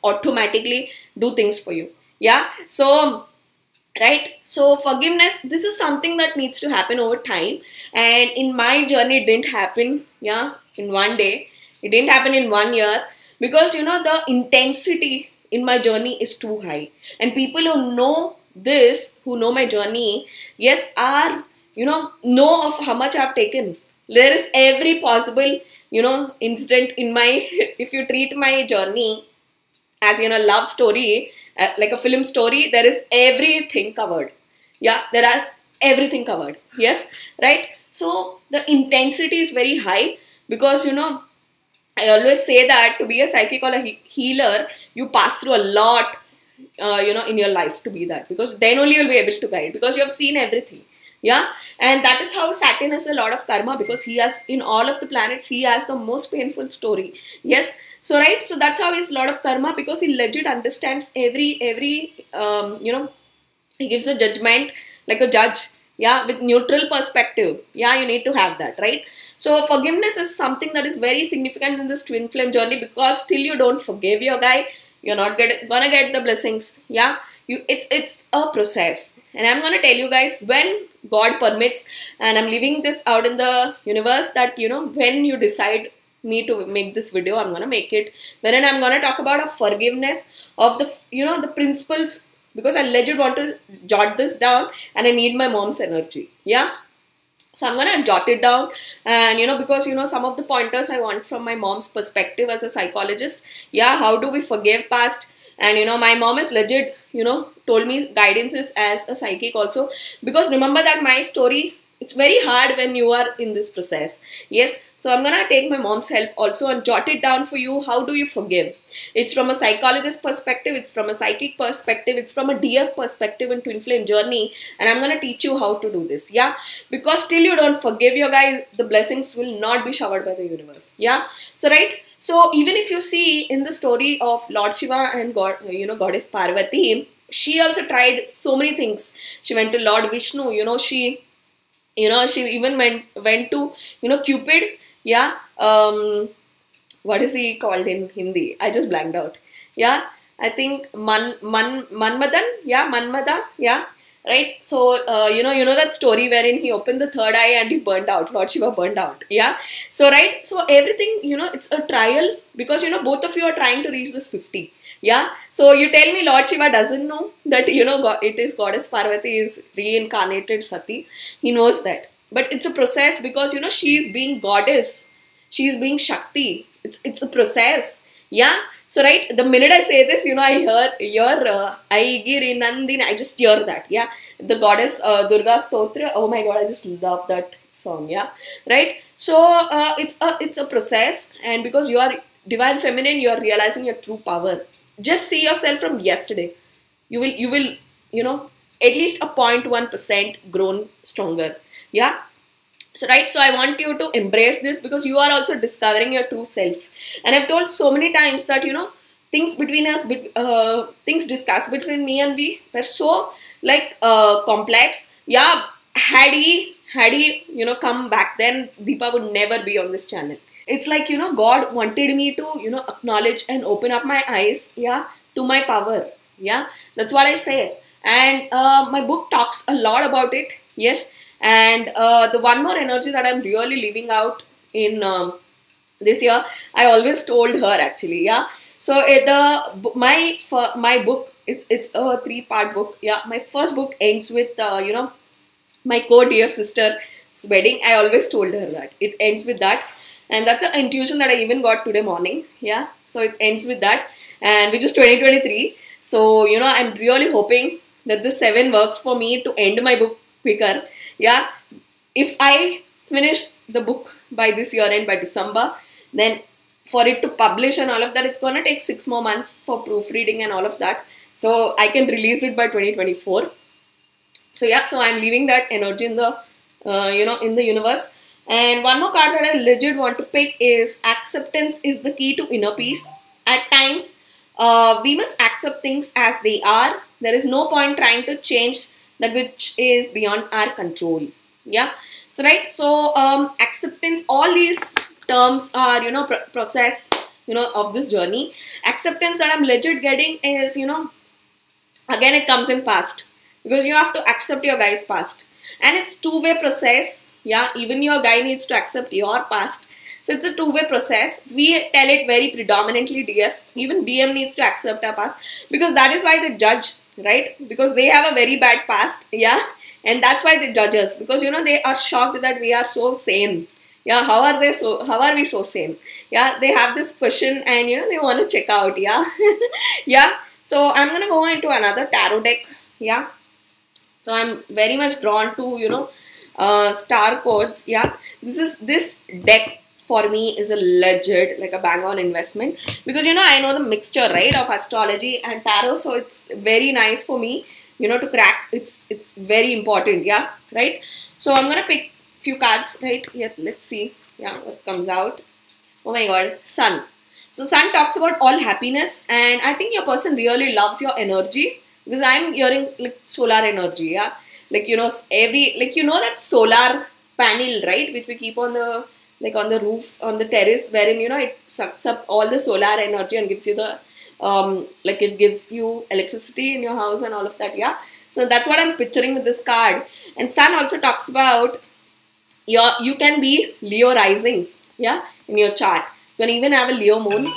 automatically do things for you. Yeah. So right, so forgiveness, this is something that needs to happen over time, and in my journey it didn't happen in one day. It didn't happen in 1 year, because the intensity in my journey is too high, and people who know this, who know my journey, yes, are know of how much I've taken. There is every possible incident in my if you treat my journey as love story, like a film story, there is everything covered. Yeah, there is everything covered. Yes, right. So the intensity is very high, because I always say that to be a psychic or a healer, you pass through a lot in your life to be that, because then only you'll be able to guide, because you have seen everything. Yeah, and that is how Saturn has a lot of karma, because he has, in all of the planets, he has the most painful story. Yes, so right, so that's how he's a lot of karma, because he legit understands every he gives a judgment like a judge. Yeah, with neutral perspective. Yeah, you need to have that, right? So forgiveness is something that is very significant in this twin flame journey, because till you don't forgive your guy, you're not gonna get the blessings. Yeah, it's a process, and I'm gonna tell you guys, when God permits, and I'm leaving this out in the universe, that when you decide me to make this video, I'm gonna make it, wherein I'm gonna talk about a forgiveness of the the principles, because I legit want to jot this down, and I need my mom's energy. Yeah. So I'm gonna jot it down, and because some of the pointers I want from my mom's perspective as a psychologist. Yeah, how do we forgive past? And my mom is legit told me guidances as a psychic also, because remember that my story, it's very hard when you are in this process. Yes, so I'm gonna take my mom's help also and jot it down for you. How do you forgive? It's from a psychologist perspective, it's from a psychic perspective, it's from a DF perspective in twin flame journey, and I'm gonna teach you how to do this. Yeah, because till you don't forgive your guy, the blessings will not be showered by the universe. Yeah, so right. So even if you see in the story of Lord Shiva and God, Goddess Parvati, she also tried so many things. She went to Lord Vishnu. She even went to Cupid. Yeah. What is he called in Hindi? I just blanked out. Yeah. I think Manmadan. Yeah, Manmada. Yeah. Right. So you know that story wherein he opened the third eye and he burned out. Lord Shiva burned out. Yeah. So right. So everything, it's a trial, because both of you are trying to reach this 50. Yeah. So you tell me Lord Shiva doesn't know that it is Goddess Parvati is reincarnated Sati. He knows that, but it's a process, because she is being goddess, she is being Shakti. It's a process. Yeah. So right, the minute I say this, I hear Aigiri Nandini. I just hear that. Yeah, the goddess Durga Stotra. Oh my God, I just love that song. Yeah, right. So it's a process, and because you are divine feminine, you are realizing your true power. Just see yourself from yesterday. You will at least a 0.1% grown stronger. Yeah. So right, so I want you to embrace this, because you are also discovering your true self. And I've told so many times that things between us, things discussed between me and V were so like complex. Yeah, had he come back then, Deepa would never be on this channel. It's like, God wanted me to, acknowledge and open up my eyes, yeah, to my power. Yeah, that's what I say. And my book talks a lot about it. Yes. And the one more energy that I'm really leaving out in this year, I always told her actually. Yeah. So my book, it's a 3-part book. Yeah. My first book ends with my co-DF sister's wedding. I always told her that it ends with that, and that's an intuition that I even got today morning. Yeah. So it ends with that, and which is 2023. So I'm really hoping that the 7 works for me to end my book quicker. Yeah. If I finish the book by this year end, by December, then for it to publish and all of that, it's gonna take 6 more months for proofreading and all of that. So I can release it by 2024. So yeah, so I'm leaving that energy in the in the universe. And one more card that I legit want to pick is acceptance is the key to inner peace. At times, we must accept things as they are. There is no point trying to change that which is beyond our control. Yeah. So right. So acceptance. All these terms are process of this journey. Acceptance that I'm legit getting is again it comes in past, because you have to accept your guy's past, and it's two-way process. Yeah, even your guy needs to accept your past. So it's a two-way process. We tell it very predominantly DF. Even DM needs to accept our past, because that is why they judge, right? Because they have a very bad past. Yeah, and that's why they judge us, because they are shocked that we are so sane. Yeah, how are we so sane? Yeah, they have this question, and they want to check out. Yeah. Yeah. So I'm gonna go into another tarot deck. Yeah. So I'm very much drawn to star codes. Yeah, this deck for me is a legit, like a bang on investment, because I know the mixture, right, of astrology and tarot. So it's very nice for me to crack. It's very important. Yeah, right. So I'm gonna pick few cards, right? Yeah, let's see. Yeah, what comes out. Oh my god, Sun. So Sun talks about all happiness, and I think your person really loves your energy, because I'm hearing like solar energy. Yeah, like that solar panel, right, which we keep on the on the roof, on the terrace, wherein it sucks up all the solar energy and gives you the it gives you electricity in your house and all of that. Yeah, so that's what I'm picturing with this card. And Sun also talks about you can be Leo rising, yeah, in your chart. You can even have a Leo moon.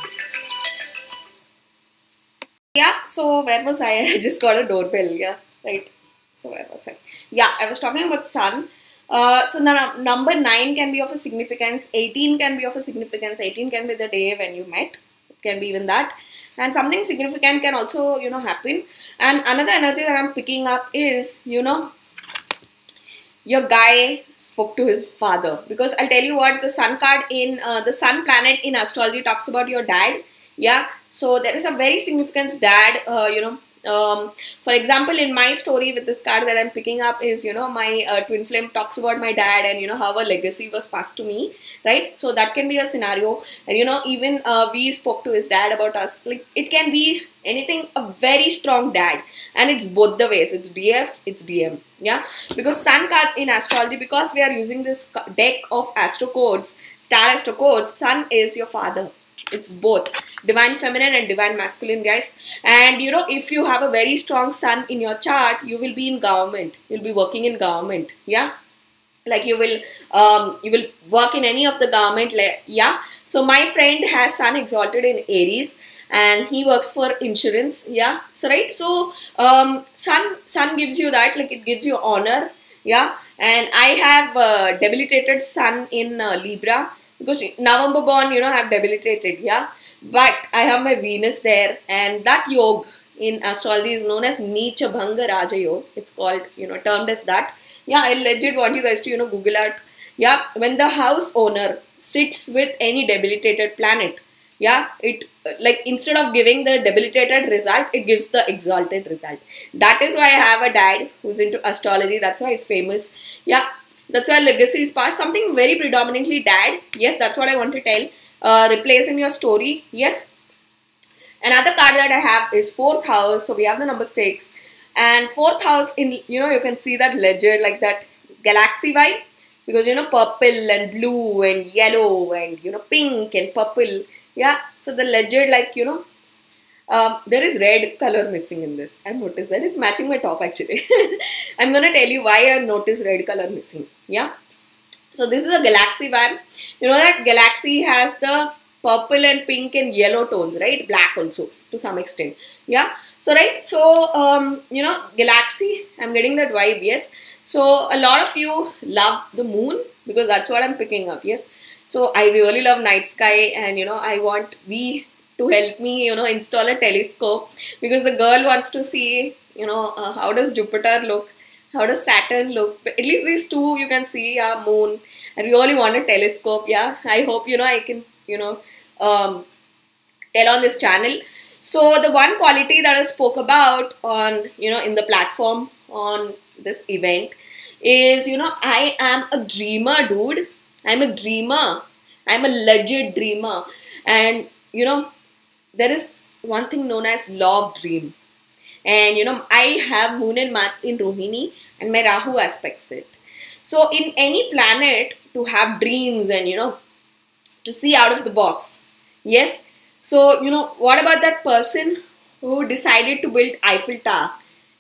Yeah, so where was I? I just got a doorbell. Yeah, right. So where was I? Yeah, I was talking about Sun. So the number 9 can be of a significance. 18 can be of a significance. 18 can be the day when you met. It can be even that. And something significant can also, happen. And another energy that I'm picking up is, your guy spoke to his father. Because I'll tell you what, the Sun card in, the Sun planet in astrology talks about your dad. Yeah, so there is a very significant dad, for example, in my story with this card that I'm picking up is, my twin flame talks about my dad and, how a legacy was passed to me, right? So that can be a scenario. And, even we spoke to his dad about us. Like, it can be anything, a very strong dad. And it's both the ways. It's DF, it's DM. Yeah, because Sun card in astrology, because we are using this deck of astro codes, star astro codes, Sun is your father. It's both divine feminine and divine masculine, guys. And if you have a very strong Sun in your chart, you will be in government. You'll be working in government. Yeah, like you will work in any of the government. Yeah. So my friend has Sun exalted in Aries, and he works for insurance. Yeah. So right. So Sun gives you that, like it gives you honor. Yeah. And I have debilitated Sun in Libra. Because November born, have debilitated, yeah. But I have my Venus there, and that yoga in astrology is known as Neecha Bhanga Raja Yoga. It's called, termed as that. Yeah, I legit want you guys to, Google it. Yeah, when the house owner sits with any debilitated planet, yeah, it instead of giving the debilitated result, it gives the exalted result. That is why I have a dad who's into astrology. That's why he's famous. Yeah. That's why legacy is passed. Something very predominantly dad. Yes, that's what I want to tell. Replace in your story. Yes. Another card that I have is 4th house. So we have the number 6. And 4th house, in, you can see that ledger, like that galaxy vibe. Because, purple and blue and yellow and, pink and purple. Yeah. So the ledger, like, there is red color missing in this. I've noticed that. It's matching my top actually. I'm going to tell you why I've noticed red color missing. Yeah. So this is a galaxy vibe. You know that galaxy has the purple and pink and yellow tones, right? Black also to some extent. Yeah. So, right. So, galaxy, I'm getting that vibe. Yes. So a lot of you love the moon because that's what I'm picking up. Yes. So I really love night sky, and, I want V to help me, install a telescope, because the girl wants to see, how does Jupiter look? How does Saturn look? But at least these two you can see, yeah, moon. I really want a telescope, yeah. I hope, I can, tell on this channel. So the one quality that I spoke about on, in the platform on this event is, I am a dreamer, dude. I'm a dreamer. I'm a legit dreamer. And, there is one thing known as law of dream. And, I have Moon and Mars in Rohini, and my Rahu aspects it. So in any planet, to have dreams and, to see out of the box. Yes. So, what about that person who decided to build Eiffel Tower?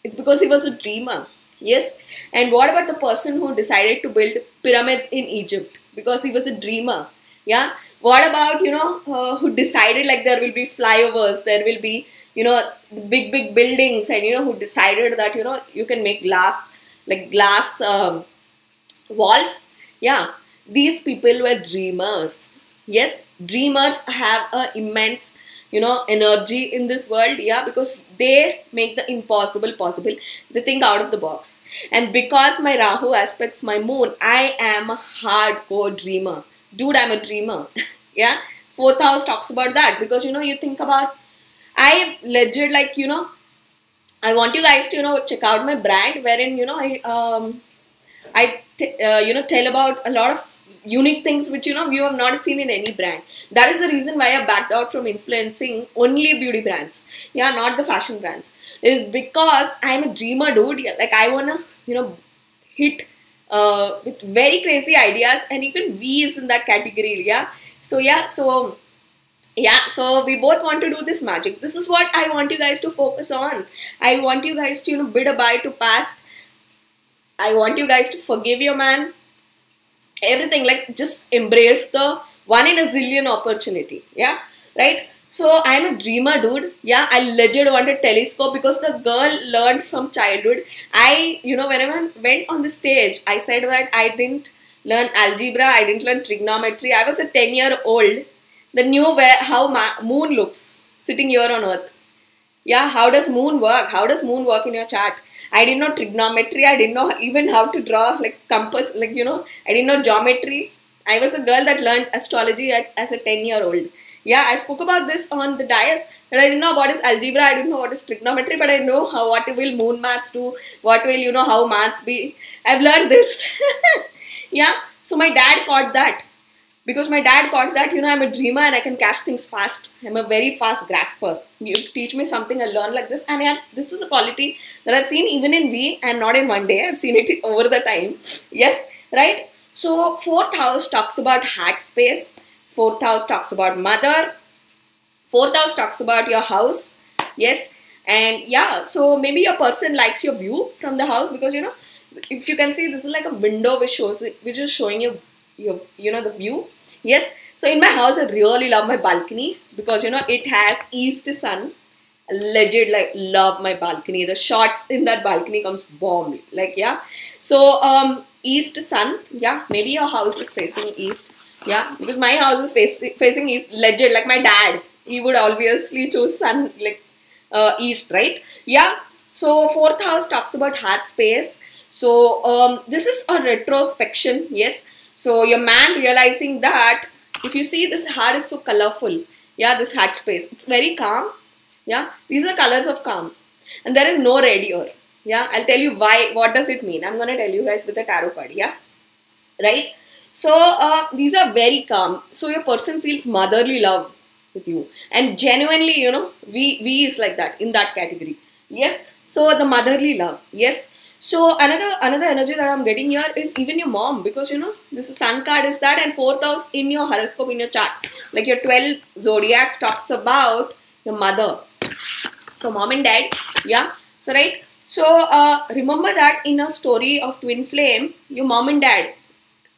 It's because he was a dreamer. Yes. And what about the person who decided to build pyramids in Egypt? Because he was a dreamer. Yeah. What about, who decided like there will be flyovers, there will be, big buildings, and, who decided that, you can make glass walls. Yeah. These people were dreamers. Yes. Dreamers have an immense, energy in this world. Yeah. Because they make the impossible possible. They think out of the box. And because my Rahu aspects my moon, I am a hardcore dreamer. Dude, I'm a dreamer. Yeah. 4th house talks about that, because, you think about, I legit, like, I want you guys to, check out my brand, wherein, tell about a lot of unique things which, you have not seen in any brand. That is the reason why I backed out from influencing only beauty brands. Yeah, not the fashion brands. It is because I'm a dreamer, dude. Yeah, like, I want to, hit with very crazy ideas, and even V is in that category. Yeah. So, yeah. So we both want to do this magic. This is what I want you guys to focus on. I want you guys to, bid a bye to past. I want you guys to forgive your man. Everything, like, just embrace the one in a zillion opportunity. Yeah. Right. So I'm a dreamer, dude. Yeah, I legit want a telescope, because the girl learned from childhood. I, when I went on the stage, I said that I didn't learn algebra, I didn't learn trigonometry. I was a 10-year-old that knew how moon looks sitting here on earth. Yeah, how does moon work? How does moon work in your chart? I didn't know trigonometry. I didn't know even how to draw, like, compass, like, I didn't know geometry. I was a girl that learned astrology as a 10-year-old. Yeah, I spoke about this on the dais, that I didn't know what is algebra, I didn't know what is trigonometry, but I know what will moon Mars do, what will, how Mars be. I've learned this. Yeah, so my dad caught that. Because my dad caught that, I'm a dreamer and I can catch things fast. I'm a very fast grasper. You teach me something, I learn like this. And this is a quality that I've seen even in V, and not in one day. I've seen it over the time. Yes, right? So 4th house talks about heart space. 4th house talks about mother. 4th house talks about your house. Yes. And yeah, so maybe your person likes your view from the house, because, if you can see, this is like a window which is showing you the view. Yes. So in my house, I really love my balcony, because, it has east sun. I legit, like, love my balcony. The shots in that balcony comes bomb. Like, yeah. So, east sun. Yeah. Maybe your house is facing east. Yeah, because my house is facing east, legit. Like, my dad, he would obviously choose sun, like, east, right? Yeah. So 4th house talks about heart space. So this is a retrospection. Yes. So your man realizing that, if you see, this heart is so colorful. Yeah, this heart space, it's very calm. Yeah, these are colors of calm, and there is no red here. Yeah, I'll tell you why. What does it mean? I'm gonna tell you guys with a tarot card. Yeah, right. So these are very calm. So your person feels motherly love. with you. And genuinely, you know, we is like that, in that category. Yes. So the motherly love. Yes. So another energy that I'm getting here is even your mom, because you know this sun card is that, and fourth house in your horoscope, in your chart, like your 12 zodiacs talks about your mother. So mom and dad, yeah. So right. So remember that in a story of twin flame, your mom and dad,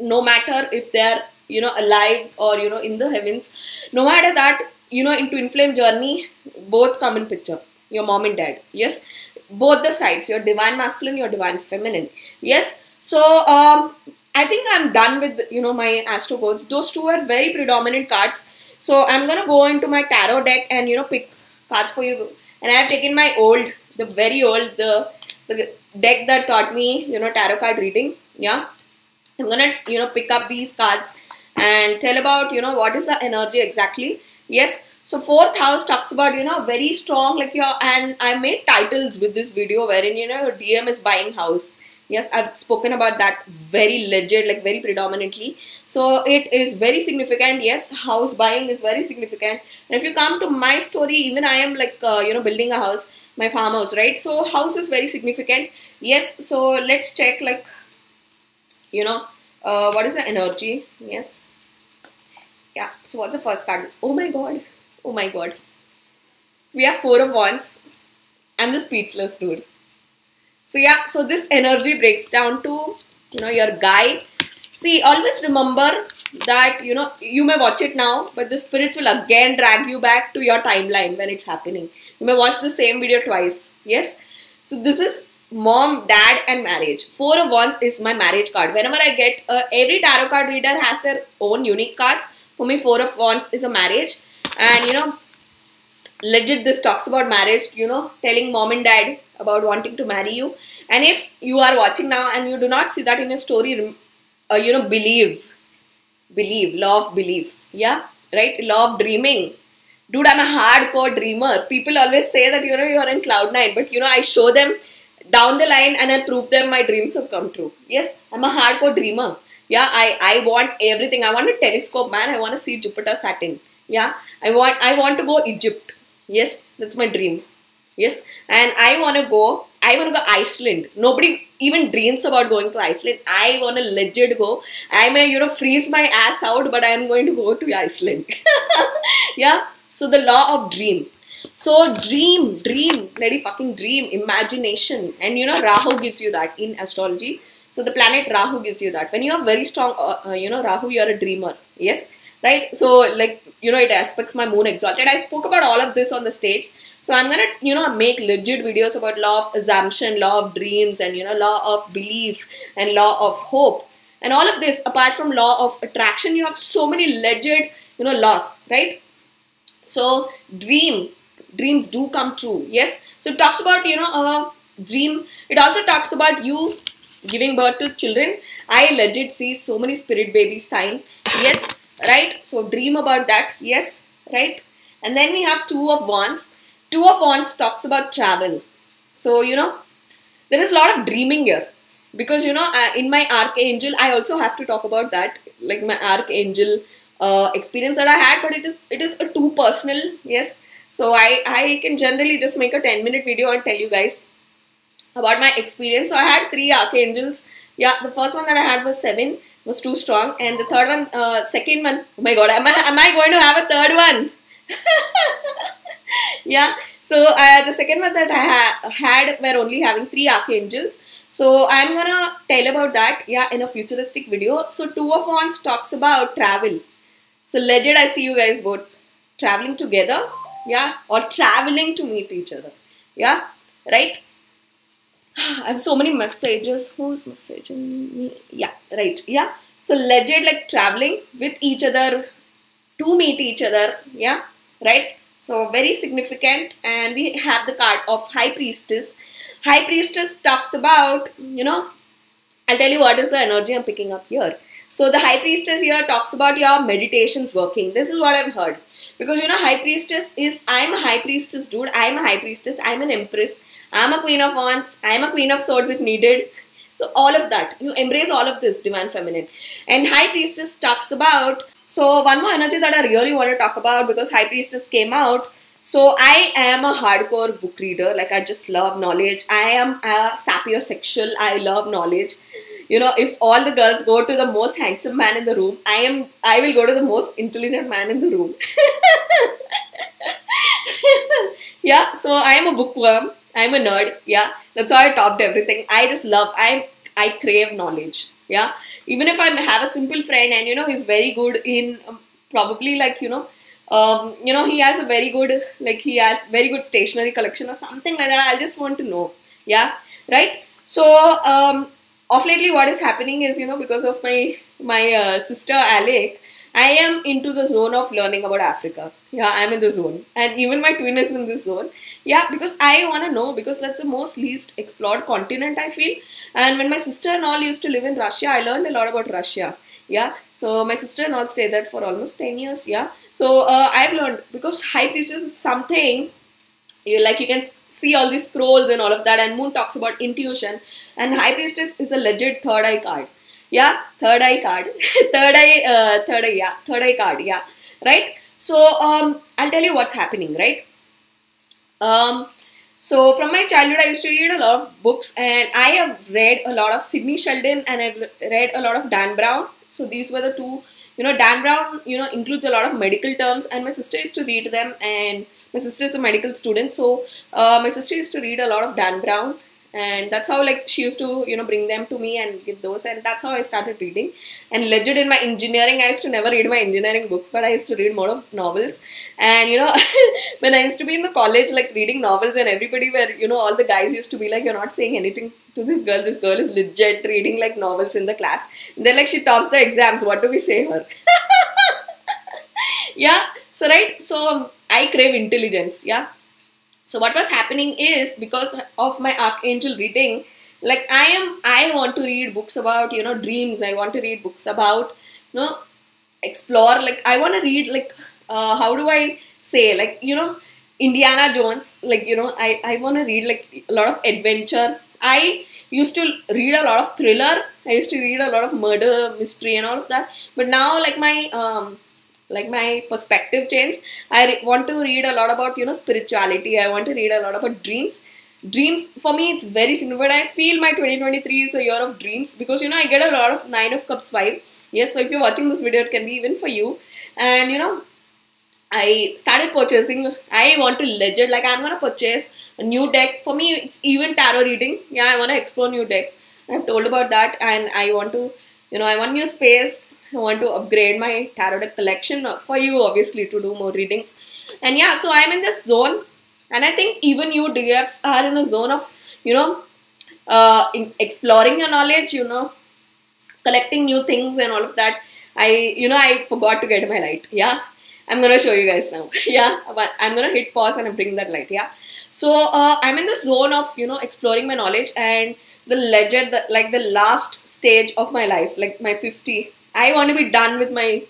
no matter if they are, you know, alive or, you know, in the heavens, no matter that, you know, in twin flame journey, both come in picture. Your mom and dad, yes, both the sides, your divine masculine, your divine feminine, yes. So I think I'm done with, you know, my astro codes. Those two are very predominant cards. So I'm gonna go into my tarot deck and, you know, pick cards for you. And I have taken my old, the very old, the deck that taught me, you know, tarot card reading. Yeah, I'm gonna, you know, pick up these cards and tell about, you know, what is the energy exactly. Yes. So fourth house talks about, you know, very strong, like your, and I made titles with this video wherein, you know, your DM is buying house. Yes, I've spoken about that very legit, like very predominantly. So it is very significant. Yes, house buying is very significant. And if you come to my story, even I am like, you know, building a house, my farmhouse, right? So house is very significant. Yes, so let's check, like, you know, what is the energy? Yes. Yeah, so what's the first card? Oh my god. Oh my god. So we have 4 of Wands. I'm just speechless, dude. So yeah, so this energy breaks down to, you know, your guy. See, always remember that, you know, you may watch it now, but the spirits will again drag you back to your timeline when it's happening. You may watch the same video twice. Yes. So this is mom, dad and marriage. 4 of Wands is my marriage card. Whenever I get, every tarot card reader has their own unique cards. For me, 4 of Wands is a marriage. And, you know, legit this talks about marriage, you know, telling mom and dad about wanting to marry you. And if you are watching now and you do not see that in your story, you know, believe, law of belief. Yeah, right? Law of dreaming. Dude, I'm a hardcore dreamer. People always say that, you know, you're in cloud 9, but, you know, I show them down the line and I prove them my dreams have come true. Yes, I'm a hardcore dreamer. Yeah, I want everything. I want a telescope, man. I want to see Jupiter, Saturn. Yeah, I want to go Egypt. Yes, that's my dream. Yes, and I want to go Iceland. Nobody even dreams about going to Iceland. I want to legit go. I may, you know, freeze my ass out, but I am going to go to Iceland. Yeah, so the law of dream. So dream, bloody fucking dream, imagination. And, you know, Rahu gives you that in astrology. So the planet Rahu gives you that. When you are very strong, you know, Rahu, you are a dreamer. Yes, right? So, like, you know, it aspects my moon exalted. I spoke about all of this on the stage. So I'm going to, you know, make legit videos about law of assumption, law of dreams, and, you know, law of belief and law of hope. And all of this, apart from law of attraction, you have so many legit, you know, laws, right? So dreams do come true. Yes. So it talks about, you know, a dream. It also talks about you giving birth to children. I legit see so many spirit babies sign. Yes, right? So dream about that. Yes, right? And then we have 2 of Wands. 2 of Wands talks about travel. So, you know, there is a lot of dreaming here. Because, you know, in my Archangel, I also have to talk about that. Like my Archangel experience that I had. But it is a too personal. Yes. So I can generally just make a 10-minute video and tell you guys about my experience. So I had 3 archangels. Yeah, the first one that I had was 7, was too strong, and the third one, second one, oh my god, am I going to have a third one? Yeah, so the second one that I had were only having 3 archangels. So I'm gonna tell about that, yeah, in a futuristic video. So 2 of Wands talks about travel. So legit, I see you guys both traveling together, yeah, or traveling to meet each other, yeah, right? I have so many messages. Who's messaging me? Yeah, right. Yeah. So legit, like traveling with each other to meet each other. Yeah, right. So very significant. And we have the card of High Priestess. High Priestess talks about, you know, I'll tell you what is the energy I'm picking up here. So the High Priestess here talks about your meditations working. This is what I've heard. Because, you know, High Priestess is, I'm a High Priestess, dude. I'm a High Priestess. I'm an Empress. I'm a Queen of Wands. I'm a Queen of Swords if needed. So all of that, you embrace all of this divine feminine. And High Priestess talks about, so one more energy that I really want to talk about, because High Priestess came out. So I am a hardcore book reader. Like, I just love knowledge. I am a sapiosexual. I love knowledge. You know, if all the girls go to the most handsome man in the room, I will go to the most intelligent man in the room. Yeah, so I am a bookworm. I'm a nerd. Yeah, that's how I topped everything. I just love, I crave knowledge. Yeah, even if I have a simple friend and, you know, he's very good in probably, like, he has a very good, like, he has very good stationery collection or something like that. I'll just want to know. Yeah, right. So, of lately, what is happening is, you know, because of my sister Alec, I am into the zone of learning about Africa. Yeah, I'm in the zone. And even my twin is in this zone. Yeah, because I want to know, because that's the most least explored continent, I feel. And when my sister and all used to live in Russia, I learned a lot about Russia. Yeah, so my sister and all stayed there for almost 10 years. Yeah, so I've learned, because High Priestess is something, you can see all these scrolls and all of that, and Moon talks about intuition, and High Priestess is a legit third eye card. Yeah, third eye card. Third eye card. Yeah, right. So I'll tell you what's happening, right? So from my childhood, I used to read a lot of books, and I have read a lot of Sidney Sheldon, and I've read a lot of Dan Brown. So these were the two, Dan Brown, includes a lot of medical terms, and my sister used to read them, and my sister is a medical student. So my sister used to read a lot of Dan Brown, and that's how, like, she used to, bring them to me and give those, and that's how I started reading. And legit, in my engineering, I used to never read my engineering books, but I used to read more of novels. And, when I used to be in the college, like, reading novels, and everybody were, all the guys used to be like, you're not saying anything to this girl is legit reading, like, novels in the class. And they're like, she tops the exams, what do we say her? Yeah, so right, so I crave intelligence, yeah. So what was happening is, because of my Archangel reading, like, I want to read books about, dreams. I want to read books about, explore, like, I want to read, like, how do I say, like, Indiana Jones, like, I want to read, like, a lot of adventure. I used to read a lot of thriller. I used to read a lot of murder, mystery and all of that. But now, like, my perspective changed. I want to read a lot about, spirituality. I want to read a lot about dreams. Dreams, for me, it's very simple, but I feel my 2023 is a year of dreams, because, I get a lot of 9 of Cups vibe. Yes, so if you're watching this video, it can be even for you. And, I started purchasing. I want to legit, like, I'm going to purchase a new deck. For me, it's even tarot reading. Yeah, I want to explore new decks. I've told about that, and I want to, I want new space. I want to upgrade my tarot deck collection, for you, obviously, to do more readings. And yeah, so I'm in this zone, and I think even you DFs are in the zone of, exploring your knowledge, collecting new things and all of that. I forgot to get my light. Yeah, I'm gonna show you guys now. Yeah, but I'm gonna hit pause and bring that light. Yeah, so I'm in the zone of, exploring my knowledge, and the last stage of my life, like my 50. I want to be done with my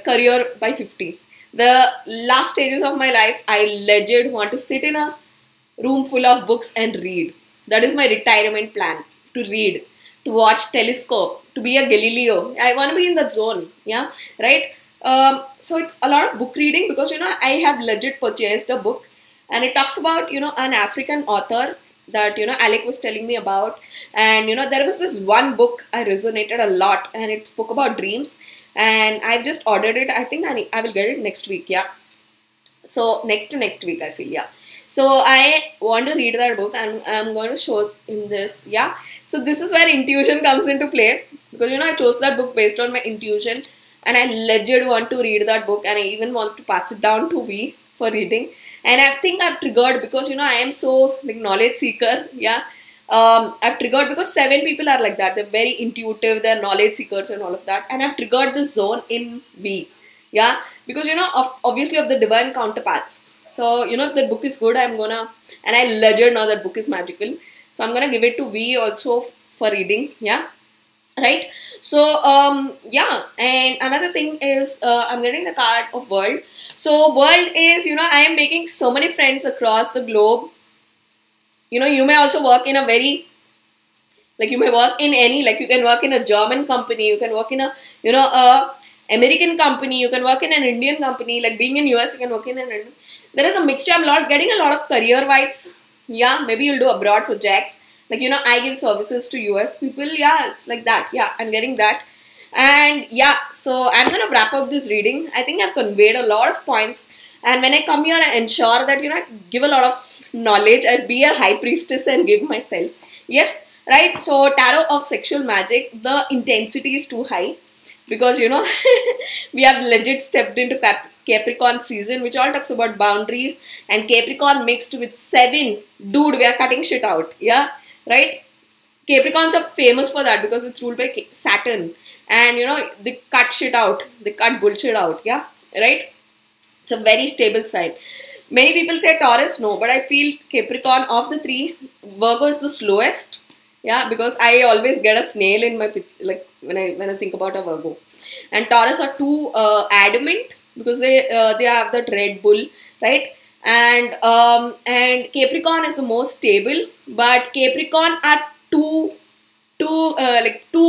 career by 50. The last stages of my life, I legit want to sit in a room full of books and read. That is my retirement plan, to read, to watch Telescope, to be a Galileo. I want to be in that zone, yeah, right? So it's a lot of book reading, because, I have legit purchased a book, and it talks about, an African author that, Alec was telling me about. And, there was this one book I resonated a lot, and it spoke about dreams, and I've just ordered it. I think I will get it next week. Yeah. So next week, I feel. Yeah. So I want to read that book, and I'm going to show in this. Yeah. So this is where intuition comes into play, because, I chose that book based on my intuition, and I legit want to read that book, and I even want to pass it down to V for reading. And I think I've triggered, because, I am so, like, knowledge seeker. Yeah. I've triggered, because 7 people are like that. They're very intuitive, they're knowledge seekers and all of that. And I've triggered this zone in V. Yeah. Because, obviously of the divine counterparts. So, if that book is good, I'm gonna, and I legit know that book is magical. So I'm gonna give it to V also for reading. Yeah. Right. So, yeah. And another thing is, I'm getting the card of World. So World is, I am making so many friends across the globe. You may also work in a very Like you may work in any, like you can work in a German company, you can work in a, a American company, you can work in an Indian company, like being in US, you can work in an Indian. There is a mixture. I'm getting a lot of career vibes. Yeah, maybe you'll do abroad projects. Like, I give services to US people. Yeah, it's like that. Yeah, I'm getting that. And yeah, so I'm going to wrap up this reading. I think I've conveyed a lot of points. And when I come here, I ensure that, I give a lot of knowledge. I be a high priestess and give myself. Yes, right? So, Tarot of Sexual Magic, the intensity is too high. Because, we have legit stepped into Capricorn season, which all talks about boundaries. And Capricorn mixed with 7. Dude, we are cutting shit out. Yeah, right? Capricorns are famous for that because it's ruled by Saturn. And, they cut shit out. They cut bullshit out. Yeah, right? It's a very stable sign. Many people say Taurus, no. But I feel Capricorn, of the 3, Virgo is the slowest. Yeah, because I always get a snail in my, like, when I think about a Virgo. And Taurus are too adamant because they have that Red Bull, right? And Capricorn is the most stable, but Capricorn are too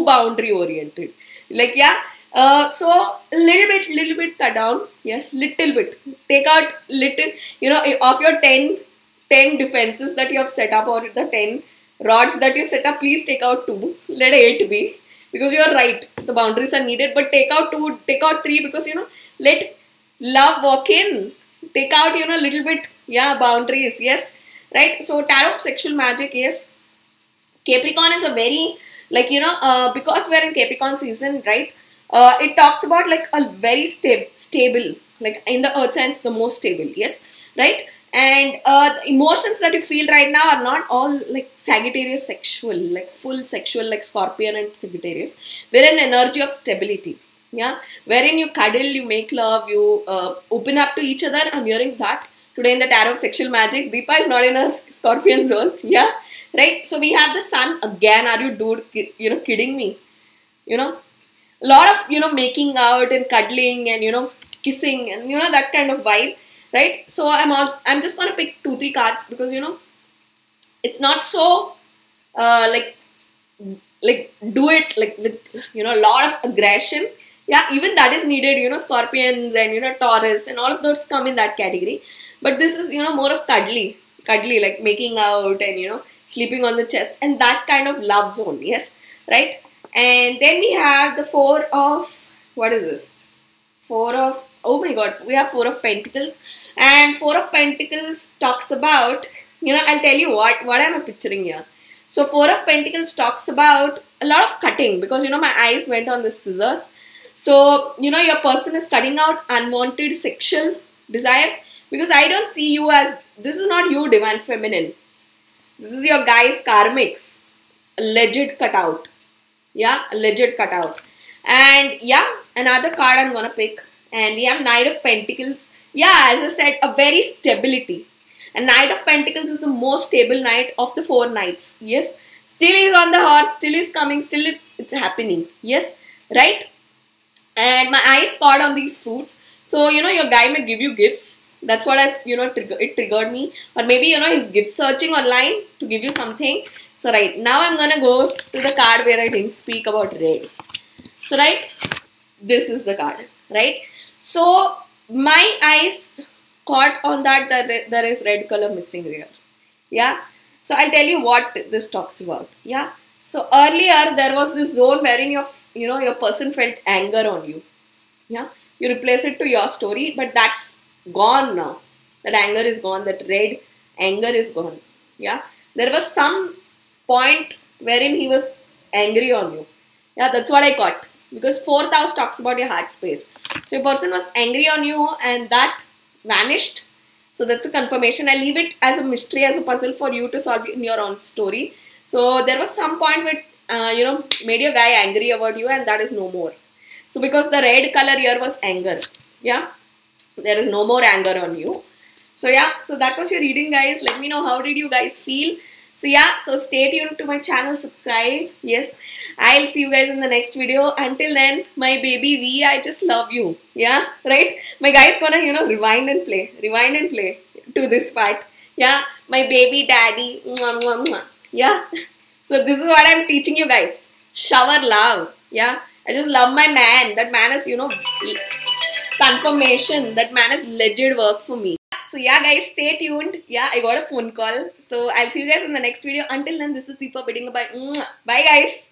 boundary oriented. Like, yeah. So little bit cut down. Yes, little bit. Take out little, of your 10 defenses that you have set up, or the 10 rods that you set up, please take out 2. Let 8 be. Because you are right. The boundaries are needed. But take out 2, take out 3 because, let love walk in. Take out, little bit, yeah, boundaries. Yes. Right. So, Tarot of Sexual Magic, yes. Capricorn is a very, like, because we're in Capricorn season, right? It talks about like a very stable, like in the earth sense, the most stable. Yes. Right. And the emotions that you feel right now are not all like Sagittarius sexual, like full sexual, like Scorpion and Sagittarius. We're an energy of stability. Yeah. Wherein you cuddle, you make love, you open up to each other. I'm hearing that today in the Tarot of Sexual Magic. Deepa is not in a Scorpion zone. Yeah. Right. So we have the sun again. Are you dude, kidding me? A lot of, making out and cuddling and, kissing and, that kind of vibe. Right, so I'm just gonna pick 2-3 cards because it's not so like do it like with a lot of aggression. Yeah, even that is needed. Scorpions and Taurus and all of those come in that category. But this is more of cuddly like making out and sleeping on the chest and that kind of love zone. Yes, right. And then we have the 4 of, what is this? 4 of, oh my god, we have 4 of Pentacles. And 4 of Pentacles talks about, I'll tell you what am I picturing here. So 4 of Pentacles talks about a lot of cutting because, my eyes went on the scissors. So, your person is cutting out unwanted sexual desires because I don't see you as, this is not you, Divine Feminine. This is your guy's karmics. A legit cutout. Yeah, a legit cutout. And yeah, another card I'm gonna pick. And we have Knight of Pentacles. Yeah, as I said, a very stability. And Knight of Pentacles is the most stable knight of the 4 knights. Yes, still is on the horse, still is coming, still it's happening. Yes, right? And my eye is caught on these fruits. So, your guy may give you gifts. That's what it triggered me. Or maybe, he's gift searching online to give you something. So, right, now I'm going to go to the card where I didn't speak about red. So, right, this is the card, right? So, my eyes caught on that there is red color missing here. Yeah. So, I'll tell you what this talks about. Yeah. So, earlier there was this zone wherein your person felt anger on you. Yeah. You replace it to your story, but that's gone now. That anger is gone. That red anger is gone. Yeah. There was some point wherein he was angry on you. Yeah, that's what I got. Because 4th house talks about your heart space. So, your person was angry on you and that vanished. So, that's a confirmation. I leave it as a mystery, as a puzzle for you to solve in your own story. So, there was some point where, made your guy angry about you and that is no more. So, because the red color here was anger. Yeah. There is no more anger on you. So, yeah. So, that was your reading, guys. Let me know how did you guys feel. So, yeah. So, stay tuned to my channel. Subscribe. Yes. I'll see you guys in the next video. Until then, my baby V, I just love you. Yeah. Right? My guy's gonna, rewind and play. Rewind and play to this part. Yeah. My baby daddy. Mwah, mwah, mwah. Yeah. So this is what I'm teaching you guys. Shower love. Yeah. I just love my man. That man is, confirmation. That man is legit work for me. So yeah, guys, stay tuned. Yeah, I got a phone call. So I'll see you guys in the next video. Until then, this is Deepa bidding bye. Bye, guys.